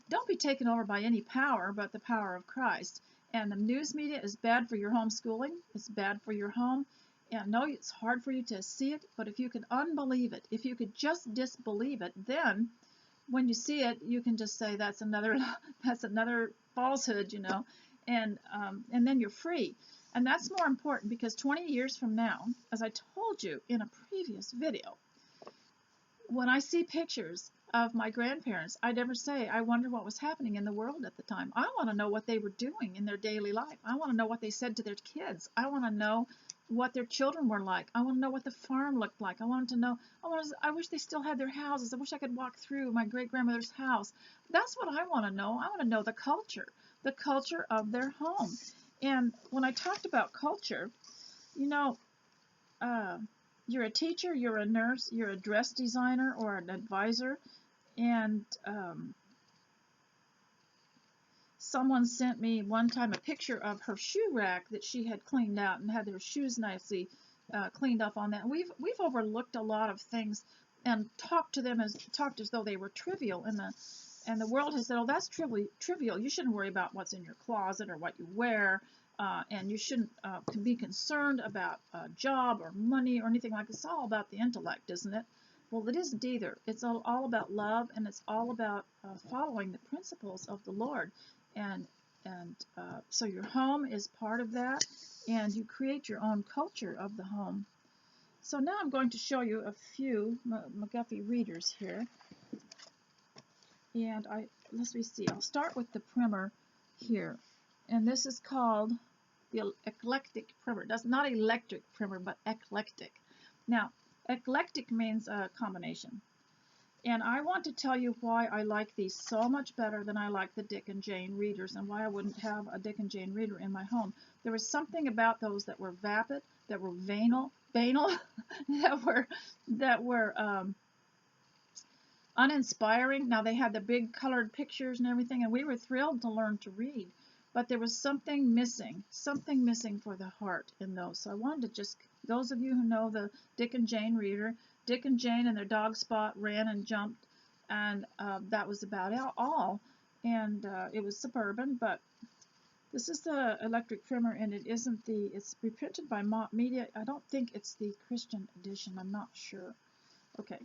don't be taken over by any power but the power of Christ. And the news media is bad for your homeschooling. It's bad for your home. And no, it's hard for you to see it, but if you could unbelieve it, if you could just disbelieve it, then when you see it, you can just say that's another falsehood, and then you're free. And that's more important, because 20 years from now, as I told you in a previous video, when I see pictures of my grandparents, I never say, I wonder what was happening in the world at the time. I want to know what they were doing in their daily life. I want to know what they said to their kids. I want to know what their children were like. I want to know what the farm looked like. I wanted to know, I wish they still had their houses. I wish I could walk through my great-grandmother's house. That's what I want to know. I want to know the culture of their home. And when I talked about culture, you're a teacher, you're a nurse, you're a dress designer or an advisor, and someone sent me one time a picture of her shoe rack that she had cleaned out and had their shoes nicely cleaned up on that. And we've overlooked a lot of things and talked as though they were trivial, and the world has said, oh, that's trivial. You shouldn't worry about what's in your closet or what you wear. And you shouldn't be concerned about a job or money or anything like this. It's all about the intellect, isn't it? Well, it isn't either. It's all about love, and it's all about following the principles of the Lord. And so your home is part of that, and you create your own culture of the home. So now I'm going to show you a few McGuffey readers here. And let me see. I'll start with the primer here. And this is called the eclectic primer. That's not electric primer, but eclectic. Now, eclectic means a combination. And I want to tell you why I like these so much better than I like the Dick and Jane readers, and why I wouldn't have a Dick and Jane reader in my home. There was something about those that were vapid, that were banal, that were uninspiring. Now, they had the big colored pictures and everything, and we were thrilled to learn to read. But there was something missing for the heart in those. So I wanted to just, those of you who know the Dick and Jane reader, Dick and Jane and their dog Spot ran and jumped, and that was about all. And it was suburban, but this is the electric primer, and it's reprinted by Mott Media. I don't think it's the Christian edition. I'm not sure. Okay.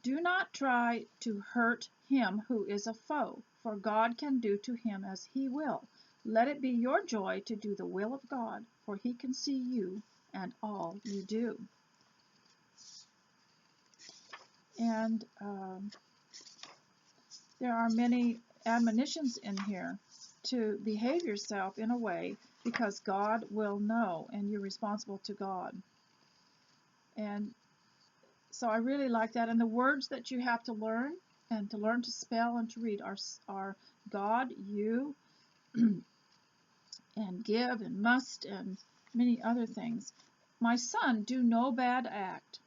Do not try to hurt him who is a foe, for God can do to him as he will. Let it be your joy to do the will of God, for he can see you and all you do. And there are many admonitions in here to behave yourself in a way, because God will know, and you're responsible to God. And so I really like that. And the words that you have to learn and to learn to spell and to read are God, you, and give and must and many other things. My son, do no bad act.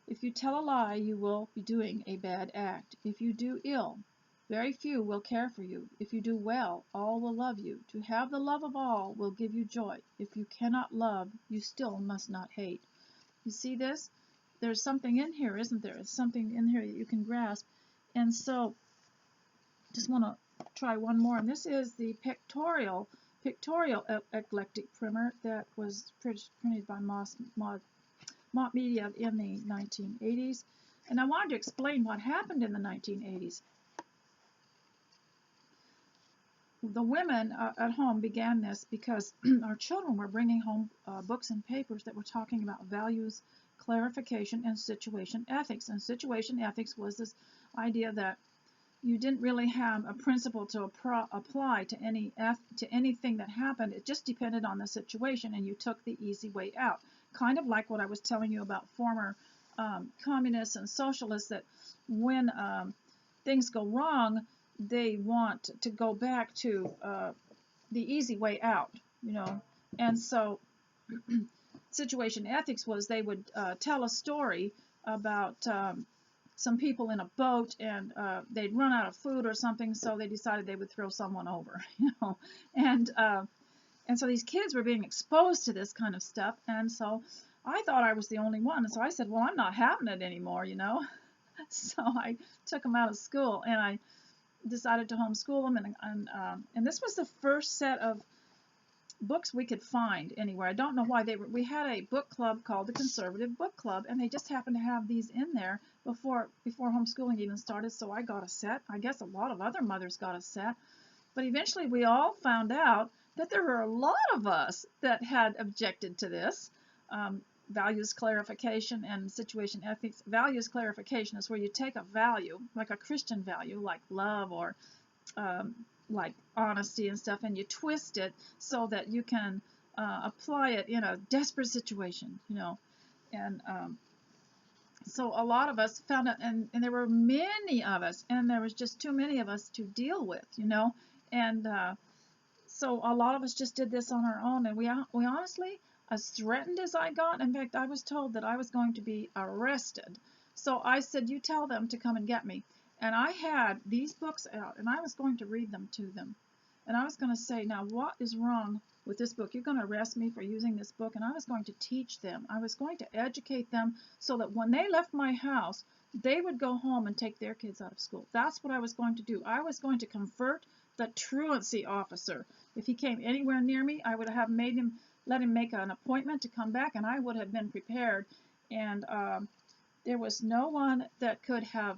If you tell a lie, you will be doing a bad act. If you do ill, very few will care for you. If you do well, all will love you. To have the love of all will give you joy. If you cannot love, you still must not hate. You see this? There's something in here, isn't there? There's something in here that you can grasp. And so, just want to try one more. And this is the pictorial eclectic primer that was printed by Mott Media in the 1980s. And I wanted to explain what happened in the 1980s. The women at home began this because our children were bringing home books and papers that were talking about values, clarification, and situation ethics. And situation ethics was this idea that you didn't really have a principle to apply to anything that happened. It just depended on the situation, and you took the easy way out. Kind of like what I was telling you about former communists and socialists, that when things go wrong, they want to go back to the easy way out, you know. And so situation ethics was they would tell a story about some people in a boat, and they'd run out of food or something, so they decided they would throw someone over, you know. And so these kids were being exposed to this kind of stuff, and so I thought I was the only one. And so I said, well, I'm not having it anymore, you know. So I took them out of school, and I decided to homeschool them, and this was the first set of books we could find anywhere. I don't know why we had a book club called the Conservative Book Club, and they just happened to have these in there before homeschooling even started, so I got a set. I guess a lot of other mothers got a set, but eventually we all found out that there were a lot of us that had objected to this. Values clarification and situation ethics. Values clarification is where you take a value, like a Christian value, like love or like honesty and stuff, and you twist it so that you can apply it in a desperate situation, you know. And so a lot of us found out, and there were many of us, and there was just too many of us to deal with, you know. And so a lot of us just did this on our own, and we honestly, as threatened as I got, in fact, I was told that I was going to be arrested. So I said, you tell them to come and get me. And I had these books out, and I was going to read them to them. And I was going to say, now what is wrong with this book? You're going to arrest me for using this book. And I was going to teach them. I was going to educate them so that when they left my house, they would go home and take their kids out of school. That's what I was going to do. I was going to convert the truancy officer. If he came anywhere near me, I would have let him make an appointment to come back, and I would have been prepared. And there was no one that could have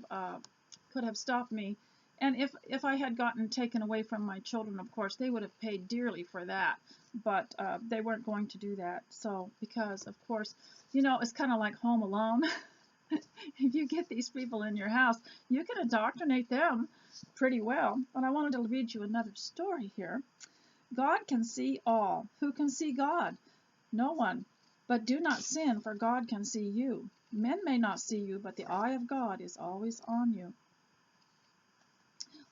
stopped me. And if I had gotten taken away from my children, of course, they would have paid dearly for that. But they weren't going to do that. So, because, of course, you know, it's kind of like Home Alone. If you get these people in your house, you can indoctrinate them pretty well. But I wanted to read you another story here. God can see all. Who can see God? No one. But do not sin, for God can see you. Men may not see you, but the eye of God is always on you.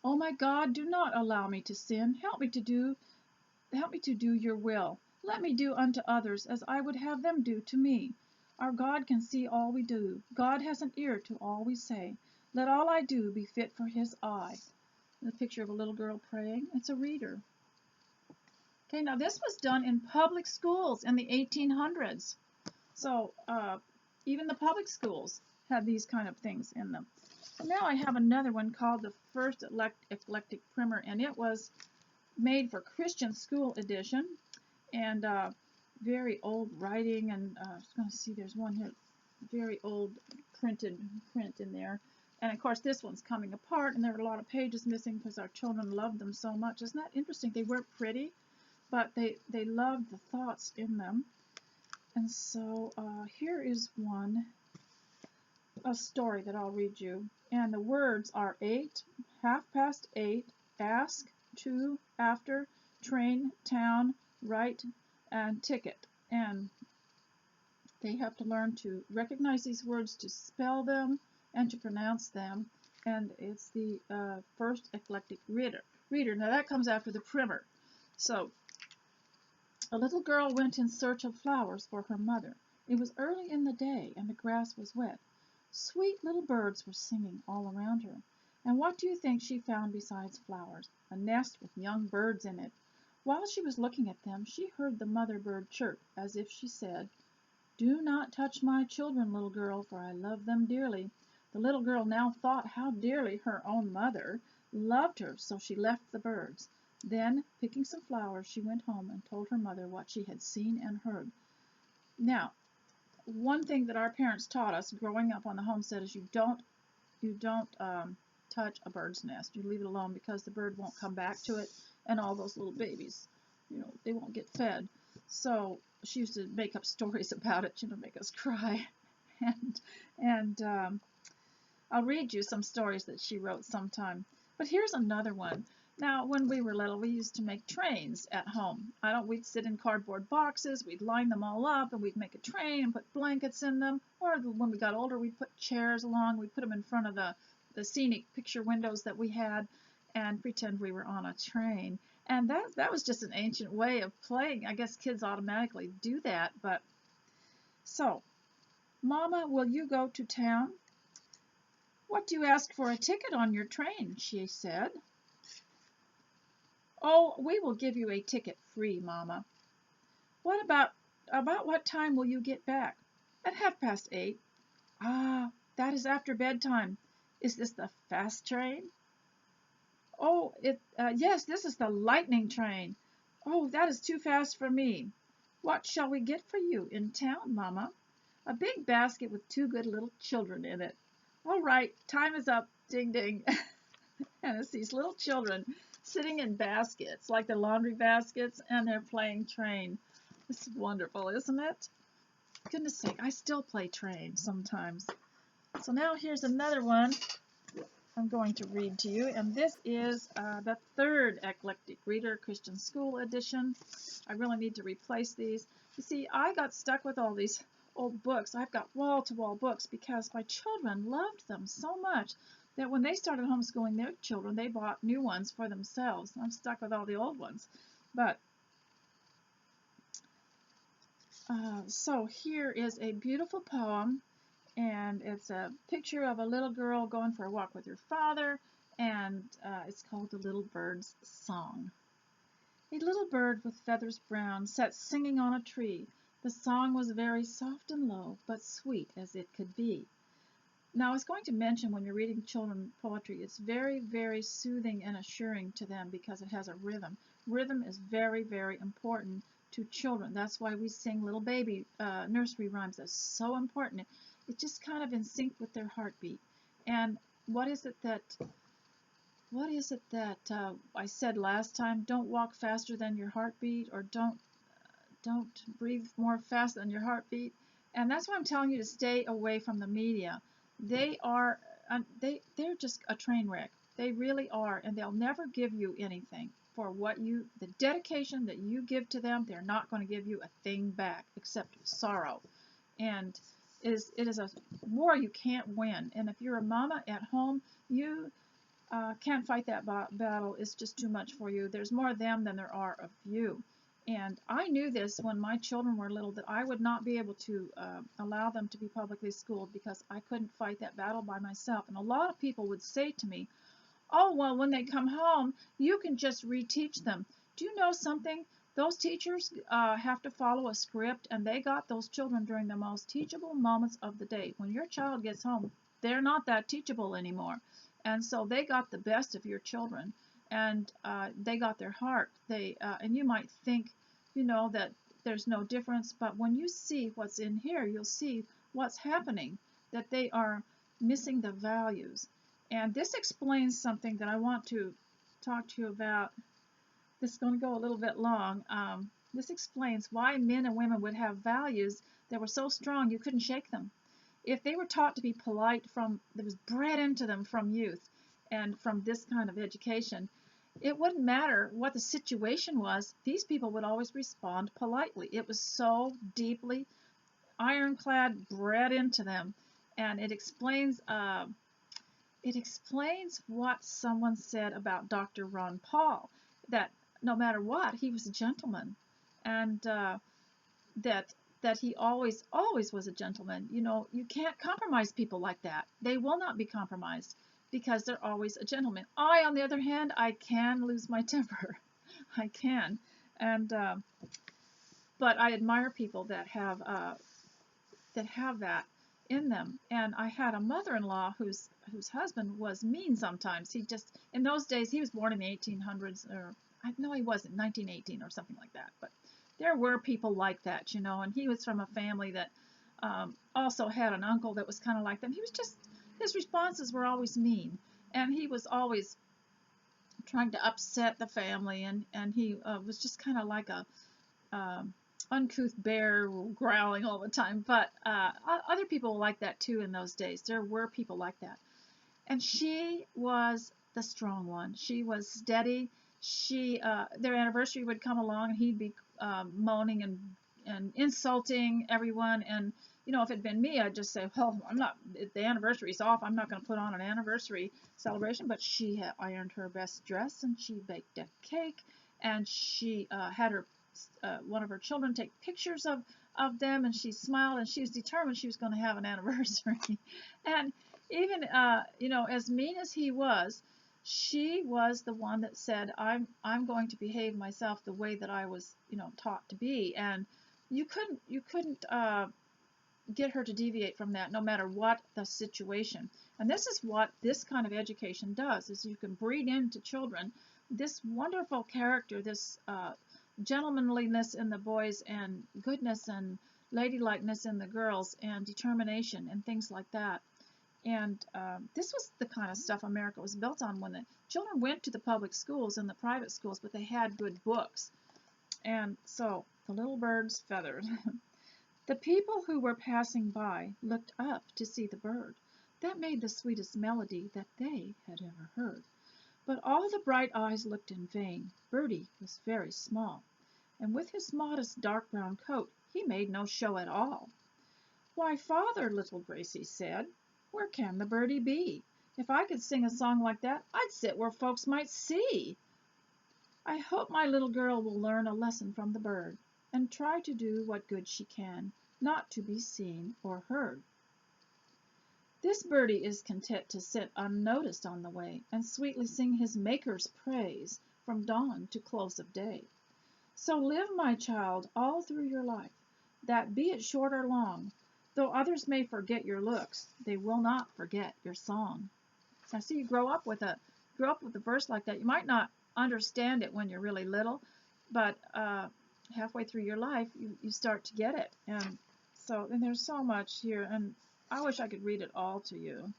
Oh my God, do not allow me to sin. Help me to do your will. Let me do unto others as I would have them do to me. Our God can see all we do. God has an ear to all we say. Let all I do be fit for his eye. The picture of a little girl praying. It's a reader. Okay, now this was done in public schools in the 1800s. So even the public schools had these kind of things in them. And now I have another one called the First Eclectic Primer, and it was made for Christian School Edition, and very old writing, and I was going to see, there's one here, very old print in there. And of course this one's coming apart, and there are a lot of pages missing because our children loved them so much. Isn't that interesting? They weren't pretty, but they loved the thoughts in them. And so here is a story that I'll read you. And the words are 8, 8:30, ask, 2, after, train, town, right, and ticket. And They have to learn to recognize these words, to spell them, and to pronounce them. And it's the first eclectic reader. Now that comes after the primer. So, a little girl went in search of flowers for her mother. It was early in the day, and the grass was wet. Sweet little birds were singing all around her. And what do you think she found besides flowers? A nest with young birds in it. While she was looking at them, she heard the mother bird chirp, as if she said, "Do not touch my children, little girl, for I love them dearly." The little girl now thought how dearly her own mother loved her, so she left the birds. Then, picking some flowers, she went home and told her mother what she had seen and heard. Now, one thing that our parents taught us growing up on the homestead is you don't touch a bird's nest. You leave it alone because the bird won't come back to it, and all those little babies, they won't get fed. So she used to make up stories about it, make us cry. And I'll read you some stories that she wrote sometime. But here's another one. Now, when we were little, we used to make trains at home. We'd sit in cardboard boxes, we'd line them all up, and we'd make a train and put blankets in them. Or when we got older, we'd put chairs along, we'd put them in front of the scenic picture windows that we had and pretend we were on a train. And that was just an ancient way of playing. I guess kids automatically do that. But so, Mama, will you go to town? What do you ask for a ticket on your train? She said. Oh, we will give you a ticket free, Mama. What about what time will you get back? At 8:30. Ah, that is after bedtime. Is this the fast train? Oh, yes, this is the lightning train. Oh, that is too fast for me. What shall we get for you in town, Mama? A big basket with two good little children in it. All right, time is up. Ding, ding. And it's these little children sitting in baskets, like the laundry baskets, and they're playing train. It's wonderful, isn't it? Goodness sake, I still play train sometimes. So now here's another one I'm going to read to you, and this is the third Eclectic Reader Christian School edition. I really need to replace these. You see, I got stuck with all these old books. I've got wall-to-wall books because my children loved them so much that when they started homeschooling their children, they bought new ones for themselves. I'm stuck with all the old ones. But so here is a beautiful poem, and it's a picture of a little girl going for a walk with her father, and it's called The Little Bird's Song. A little bird with feathers brown sat singing on a tree. The song was very soft and low, but sweet as it could be. Now, I was going to mention when you're reading children poetry, it's very, very soothing and assuring to them because it has a rhythm. Rhythm is very, very important to children. That's why we sing little baby nursery rhymes. That's so important. It's just kind of in sync with their heartbeat. And what is it that I said last time? Don't walk faster than your heartbeat, or don't breathe more fast than your heartbeat. And that's why I'm telling you to stay away from the media. They're just a train wreck. They really are, and they'll never give you anything for the dedication that you give to them. They're not going to give you a thing back except sorrow. And it is a war you can't win. And if you're a mama at home, you can't fight that battle. It's just too much for you. There's more of them than there are of you. And I knew this when my children were little, that I would not be able to allow them to be publicly schooled because I couldn't fight that battle by myself. And a lot of people would say to me, oh, well, when they come home, you can just reteach them. Do you know something? Those teachers have to follow a script, and they got those children during the most teachable moments of the day. When your child gets home, they're not that teachable anymore. And so they got the best of your children. And they got their heart. And you might think, that there's no difference, but when you see what's in here, you'll see what's happening, that they are missing the values. And this explains something that I want to talk to you about. This is going to go a little bit long. This explains why men and women would have values that were so strong you couldn't shake them. If they were taught to be polite that was bred into them from youth and from this kind of education, it wouldn't matter what the situation was. These people would always respond politely. It was so deeply ironclad bred into them, and it explains what someone said about Dr. Ron Paul, that no matter what, he was a gentleman, and that he always was a gentleman. You know, you can't compromise people like that. They will not be compromised because they're always a gentleman. I, on the other hand, I can lose my temper. I can, and but I admire people that have that in them. And I had a mother-in-law whose husband was mean sometimes. He just, in those days, he was born in the 1800s, or no, he wasn't, 1918 or something like that. But there were people like that, you know. And he was from a family that also had an uncle that was kind of like them. He was just, his responses were always mean, and he was always trying to upset the family, and he was just kind of like a uncouth bear growling all the time. But other people were like that too in those days. There were people like that. And she was the strong one. She was steady. Their anniversary would come along, and he'd be moaning and insulting everyone. And you know, if it had been me, I'd just say, well, I'm not. The anniversary's off. I'm not going to put on an anniversary celebration. But she had ironed her best dress, and she baked a cake, and she had her one of her children take pictures of them, and she smiled, and she was determined she was going to have an anniversary. And even you know, as mean as he was, she was the one that said, I'm going to behave myself the way that I was, you know, taught to be. And you couldn't get her to deviate from that, no matter what the situation. And this is what this kind of education does: is you can breed into children this wonderful character, this gentlemanliness in the boys, and goodness and ladylikeness in the girls, and determination and things like that. And this was the kind of stuff America was built on when the children went to the public schools and the private schools, but they had good books. And so the little birds feathered. The people who were passing by looked up to see the bird that made the sweetest melody that they had ever heard. But all the bright eyes looked in vain. Birdie was very small, and with his modest dark brown coat he made no show at all. "Why, father," little Gracie said, "where can the birdie be? If I could sing a song like that, I'd sit where folks might see. I hope my little girl will learn a lesson from the bird, and try to do what good she can, not to be seen or heard. This birdie is content to sit unnoticed on the way, and sweetly sing his Maker's praise from dawn to close of day. So live, my child, all through your life, that be it short or long, though others may forget your looks, they will not forget your song." Now, see, you grow up with a verse like that. You might not understand it when you're really little, but halfway through your life, you start to get it. And there's so much here, and I wish I could read it all to you.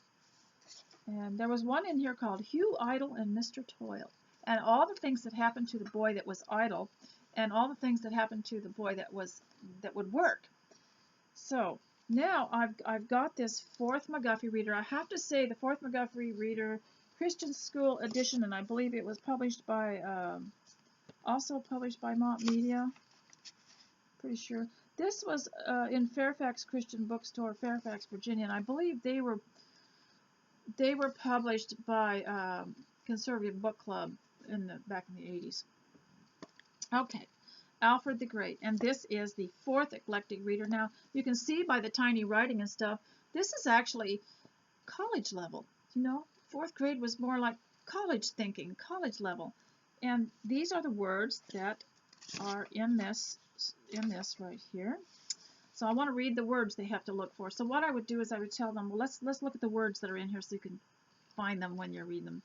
And there was one in here called Hugh Idle and Mr. Toil, and all the things that happened to the boy that was idle, and all the things that happened to the boy that would work. So now I've got this Fourth McGuffey Reader. I have to say, the Fourth McGuffey Reader Christian School Edition, and I believe it was published by also published by Mont Media. Pretty sure this was in Fairfax Christian Bookstore, Fairfax, Virginia, and I believe they were published by Conservative Book Club back in the 80s. Okay, Alfred the Great, and this is the Fourth Eclectic Reader. Now, you can see by the tiny writing and stuff, this is actually college level. You know, fourth grade was more like college thinking, college level. And these are the words that are in this right here. So I want to read the words they have to look for. So what I would do is I would tell them, well, let's look at the words that are in here so you can find them when you're reading them.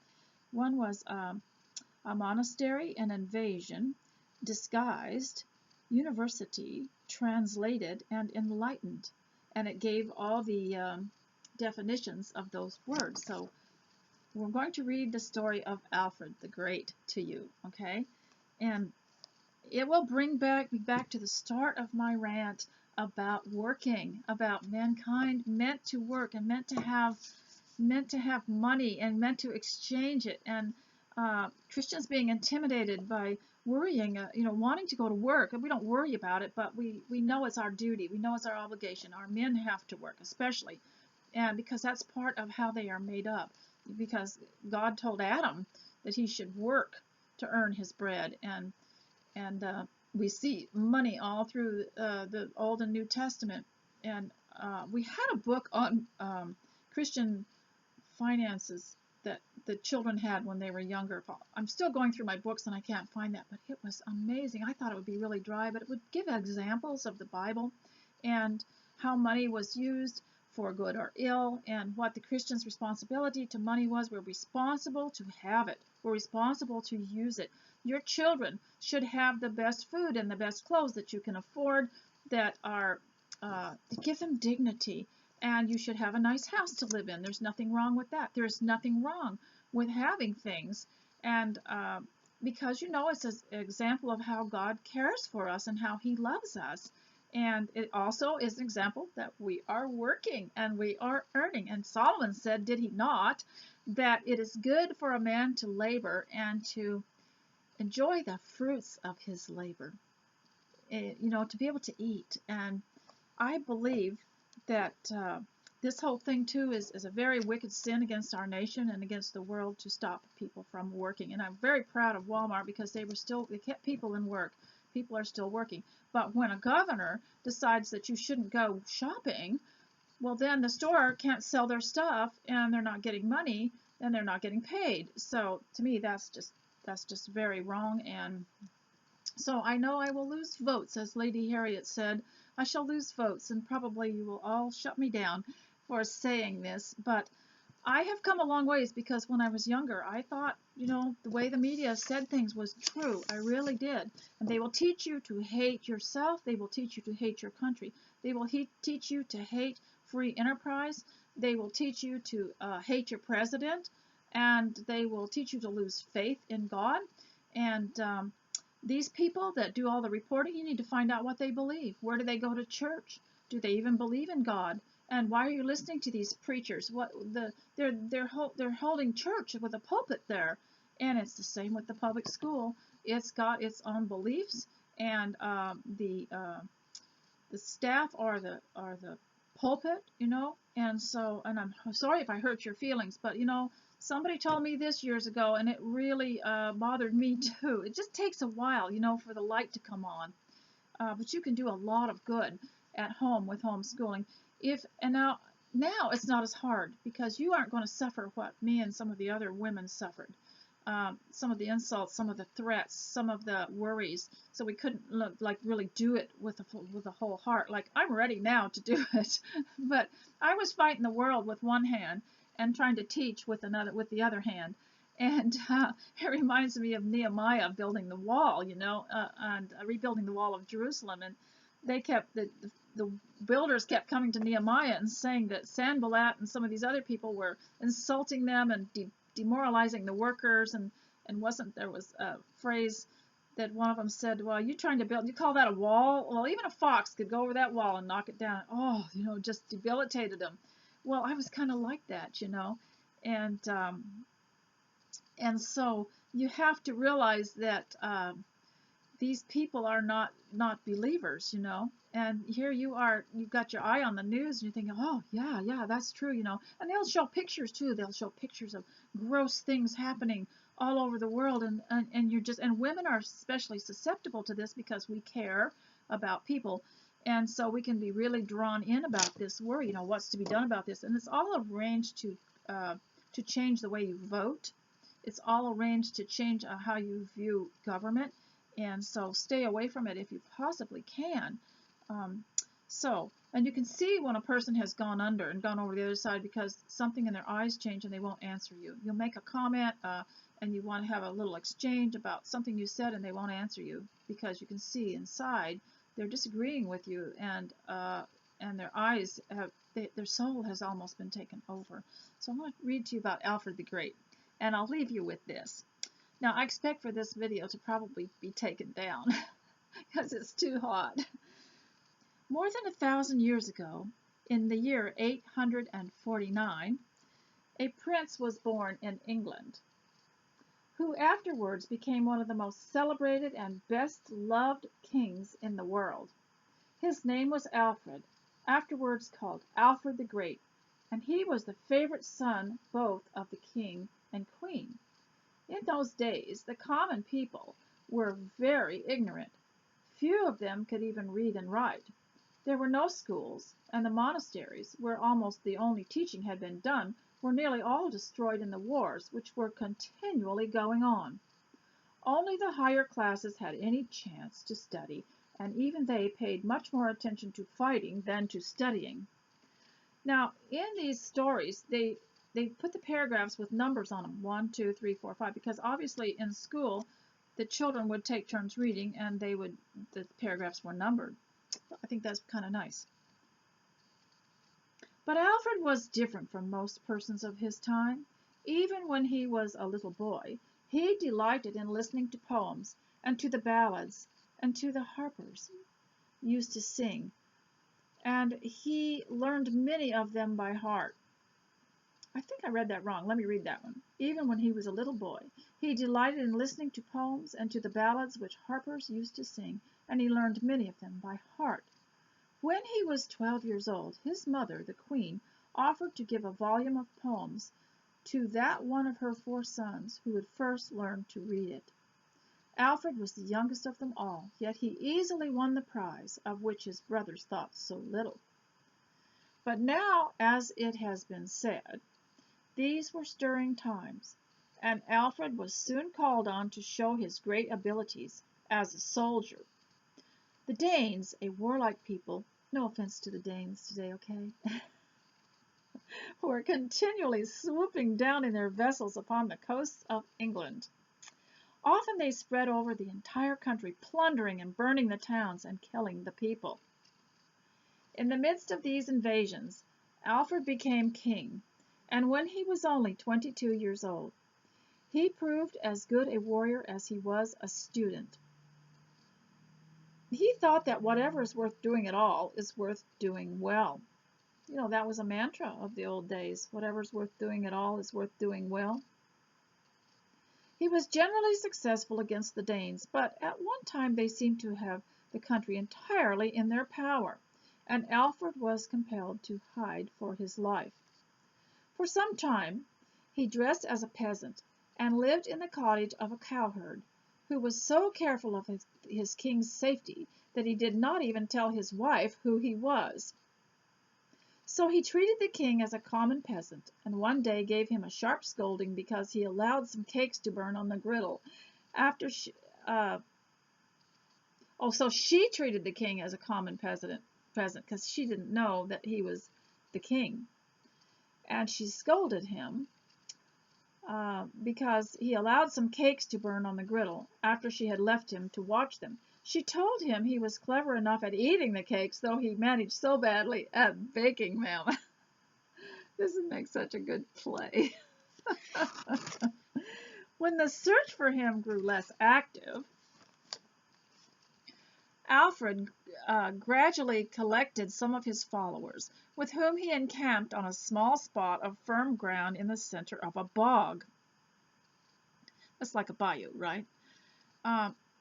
One was a monastery, an invasion, disguised, university, translated, and enlightened. And it gave all the definitions of those words. So we're going to read the story of Alfred the Great to you, okay? And it will bring me back to the start of my rant about working, about mankind meant to work and meant to have money and meant to exchange it, and Christians being intimidated by worrying, wanting to go to work. And we don't worry about it, but we know it's our duty. We know it's our obligation. Our men have to work, especially, and because that's part of how they are made up. Because God told Adam that he should work to earn his bread, and we see money all through the Old and New Testament. And we had a book on Christian finances that the children had when they were younger. I'm still going through my books and I can't find that, but it was amazing. I thought it would be really dry, but it would give examples of the Bible and how money was used for good or ill, and what the Christian's responsibility to money was. We're responsible to have it. We're responsible to use it. Your children should have the best food and the best clothes that you can afford, that are to give them dignity. And you should have a nice house to live in. There's nothing wrong with that. There's nothing wrong with having things. And because, it's an example of how God cares for us and how he loves us. And it also is an example that we are working and we are earning. And Solomon said, did he not, that it is good for a man to labor and to enjoy the fruits of his labor, to be able to eat. And I believe that this whole thing too is a very wicked sin against our nation and against the world, to stop people from working. And I'm very proud of Walmart, because they kept people in work. People are still working. But when a governor decides that you shouldn't go shopping, well, then the store can't sell their stuff and they're not getting money and they're not getting paid. So to me, that's just very wrong. And so I know I will lose votes, as Lady Harriet said. I shall lose votes, and probably you will all shut me down for saying this. But I have come a long ways, because when I was younger, I thought, the way the media said things was true. I really did. And they will teach you to hate yourself. They will teach you to hate your country. They will teach you to hate free enterprise. They will teach you to hate your president. And they will teach you to lose faith in God. And these people that do all the reporting, you need to find out what they believe. Where do they go to church? Do they even believe in God? And why are you listening to these preachers? They're holding church with a pulpit there, and it's the same with the public school. It's got its own beliefs, and the staff are the pulpit, And so, and I'm sorry if I hurt your feelings, but somebody told me this years ago, and it really bothered me too. It just takes a while, for the light to come on. But you can do a lot of good at home with homeschooling. Now it's not as hard, because you aren't going to suffer what me and some of the other women suffered. Some of the insults, some of the threats, some of the worries. So we couldn't really do it with a whole heart. Like, I'm ready now to do it, but I was fighting the world with one hand and trying to teach with the other hand. And it reminds me of Nehemiah building the wall, and rebuilding the wall of Jerusalem. And they kept the builders kept coming to Nehemiah and saying that Sanballat and some of these other people were insulting them and demoralizing the workers. And there was a phrase that one of them said, well, you call that a wall? Well, even a fox could go over that wall and knock it down. Oh, just debilitated them. Well, I was kind of like that, and so you have to realize that these people are not believers, And here you are, you've got your eye on the news, and you're thinking, oh, yeah, that's true, And they'll show pictures too. They'll show pictures of gross things happening all over the world, and women are especially susceptible to this, because we care about people, and so we can be really drawn in about this worry, what's to be done about this. And it's all arranged to change the way you vote. It's all arranged to change how you view government, and so stay away from it if you possibly can. And you can see when a person has gone under and gone over the other side, because something in their eyes change and they won't answer you. You'll make a comment and you want to have a little exchange about something you said, and they won't answer you, because you can see inside they're disagreeing with you, and their eyes their soul has almost been taken over. So I'm going to read to you about Alfred the Great, and I'll leave you with this. Now, I expect for this video to probably be taken down because it's too hot. More than 1,000 years ago, in the year 849, a prince was born in England who afterwards became one of the most celebrated and best loved kings in the world. His name was Alfred, afterwards called Alfred the Great, and he was the favorite son both of the king and queen. In those days the common people were very ignorant. Few of them could even read and write. There were no schools, and the monasteries, where almost the only teaching had been done, were nearly all destroyed in the wars which were continually going on. Only the higher classes had any chance to study, and even they paid much more attention to fighting than to studying. Now, in these stories, they put the paragraphs with numbers on them, 1, 2, 3, 4, 5, because obviously in school the children would take turns reading and the paragraphs were numbered. I think that's kind of nice. But Alfred was different from most persons of his time. Even when he was a little boy, he delighted in listening to poems and to the ballads and to the harpers used to sing, and he learned many of them by heart. I think I read that wrong. Let me read that one. Even when he was a little boy, he delighted in listening to poems and to the ballads which harpers used to sing, and he learned many of them by heart. When he was 12 years old, his mother, the queen, offered to give a volume of poems to that one of her 4 sons who would first learn to read it. Alfred was the youngest of them all, yet he easily won the prize, of which his brothers thought so little. But now, as it has been said, these were stirring times, and Alfred was soon called on to show his great abilities as a soldier. The Danes, a warlike people, no offense to the Danes today, okay, were continually swooping down in their vessels upon the coasts of England. Often they spread over the entire country, plundering and burning the towns and killing the people. In the midst of these invasions, Alfred became king, and when he was only 22 years old, he proved as good a warrior as he was a student. He thought that whatever is worth doing at all is worth doing well. You know, that was a mantra of the old days. Whatever's worth doing at all is worth doing well. He was generally successful against the Danes, but at one time they seemed to have the country entirely in their power, and Alfred was compelled to hide for his life. For some time he dressed as a peasant, and lived in the cottage of a cowherd, who was so careful of his king's safety that he did not even tell his wife who he was. So he treated the king as a common peasant, and one day gave him a sharp scolding because he allowed some cakes to burn on the griddle. So she treated the king as a common peasant because she didn't know that he was the king, and she scolded him because he allowed some cakes to burn on the griddle after she had left him to watch them. She told him he was clever enough at eating the cakes, though he managed so badly at baking them. This would make such a good play. When the search for him grew less active, Alfred gradually collected some of his followers, with whom he encamped on a small spot of firm ground in the center of a bog. That's like a bayou, right?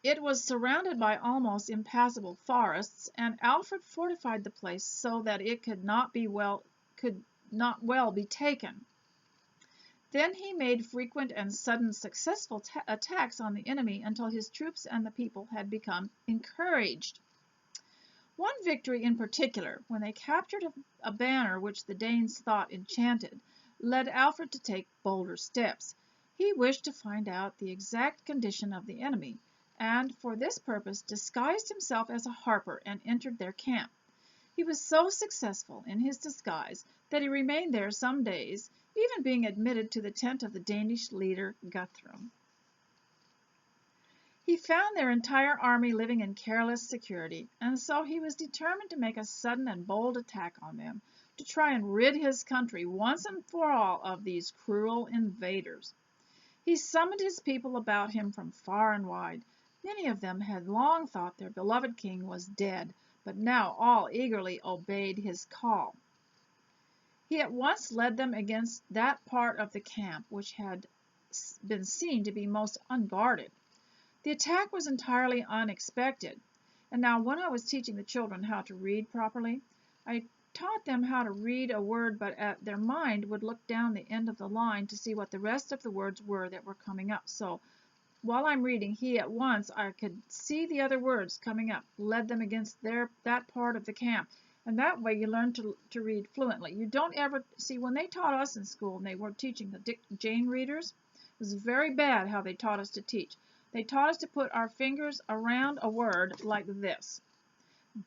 It was surrounded by almost impassable forests, and Alfred fortified the place so that it could not well be taken. Then he made frequent and sudden successful attacks on the enemy until his troops and the people had become encouraged. One victory in particular, when they captured a banner which the Danes thought enchanted, led Alfred to take bolder steps. He wished to find out the exact condition of the enemy, and for this purpose disguised himself as a harper and entered their camp. He was so successful in his disguise that he remained there some days, even being admitted to the tent of the Danish leader Guthrum. He found their entire army living in careless security, and so he was determined to make a sudden and bold attack on them, to try and rid his country once and for all of these cruel invaders. He summoned his people about him from far and wide. Many of them had long thought their beloved king was dead, but now all eagerly obeyed his call. He at once led them against that part of the camp which had been seen to be most unguarded. The attack was entirely unexpected. And now, when I was teaching the children how to read properly, I taught them how to read a word, but their mind would look down the end of the line to see what the rest of the words were that were coming up. So while I'm reading, I could see the other words coming up, led them against that part of the camp. And that way you learn to read fluently. You don't ever see, when they taught us in school and they were teaching the Dick Jane readers, it was very bad how they taught us to teach. They taught us to put our fingers around a word like this,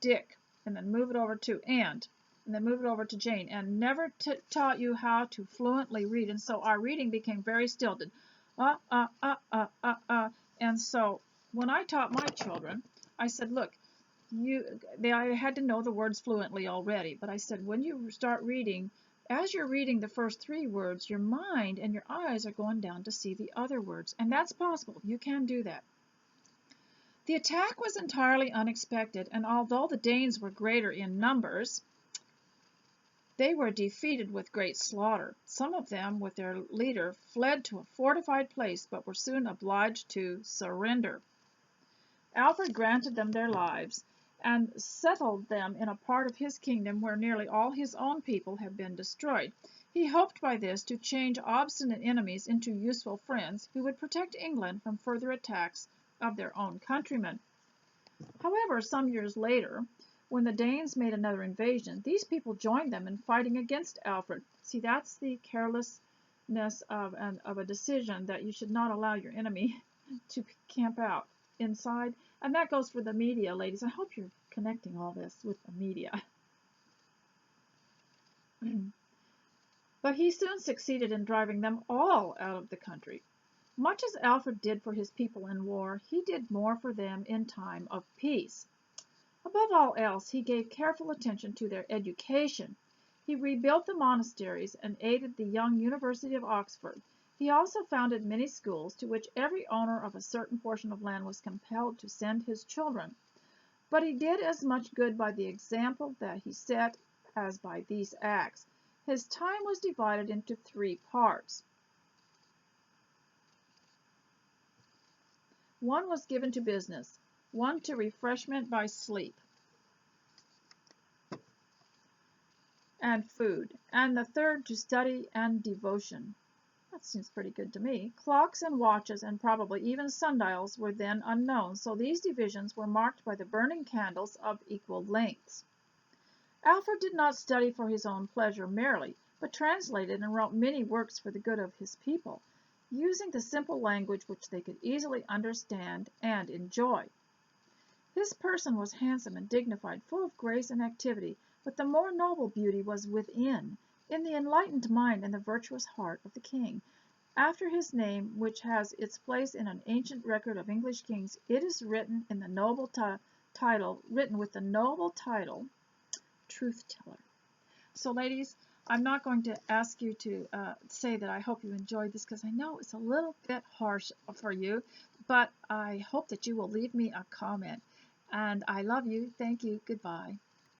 Dick, and then move it over to and then move it over to Jane, and never taught you how to fluently read. And so our reading became very stilted. uh, uh, uh, uh, uh, uh. And so when I taught my children, I said, look, I had to know the words fluently already, but I said, when you start reading, as you're reading the first three words, your mind and your eyes are going down to see the other words. And that's possible. You can do that. The attack was entirely unexpected, and although the Danes were greater in numbers, they were defeated with great slaughter. Some of them, with their leader, fled to a fortified place, but were soon obliged to surrender. Alfred granted them their lives, and settled them in a part of his kingdom where nearly all his own people had been destroyed. He hoped by this to change obstinate enemies into useful friends who would protect England from further attacks of their own countrymen. However, some years later, when the Danes made another invasion, these people joined them in fighting against Alfred. See, that's the carelessness of a decision, that you should not allow your enemy to camp out inside. And that goes for the media, ladies. I hope you're connecting all this with the media. But he soon succeeded in driving them all out of the country. Much as Alfred did for his people in war, he did more for them in time of peace. Above all else, he gave careful attention to their education. He rebuilt the monasteries and aided the young University of Oxford. He also founded many schools to which every owner of a certain portion of land was compelled to send his children. But he did as much good by the example that he set as by these acts. His time was divided into three parts. One was given to business, one to refreshment by sleep and food, and the third to study and devotion. That seems pretty good to me. Clocks and watches, and probably even sundials, were then unknown, so these divisions were marked by the burning candles of equal lengths. Alfred did not study for his own pleasure merely, but translated and wrote many works for the good of his people, using the simple language which they could easily understand and enjoy. His person was handsome and dignified, full of grace and activity, but the more noble beauty was within, in the enlightened mind and the virtuous heart of the king. After his name, which has its place in an ancient record of English kings, it is written in the noble written with the noble title, Truth Teller. So, ladies, I'm not going to ask you to say that I hope you enjoyed this, because I know it's a little bit harsh for you, but I hope that you will leave me a comment. And I love you. Thank you. Goodbye.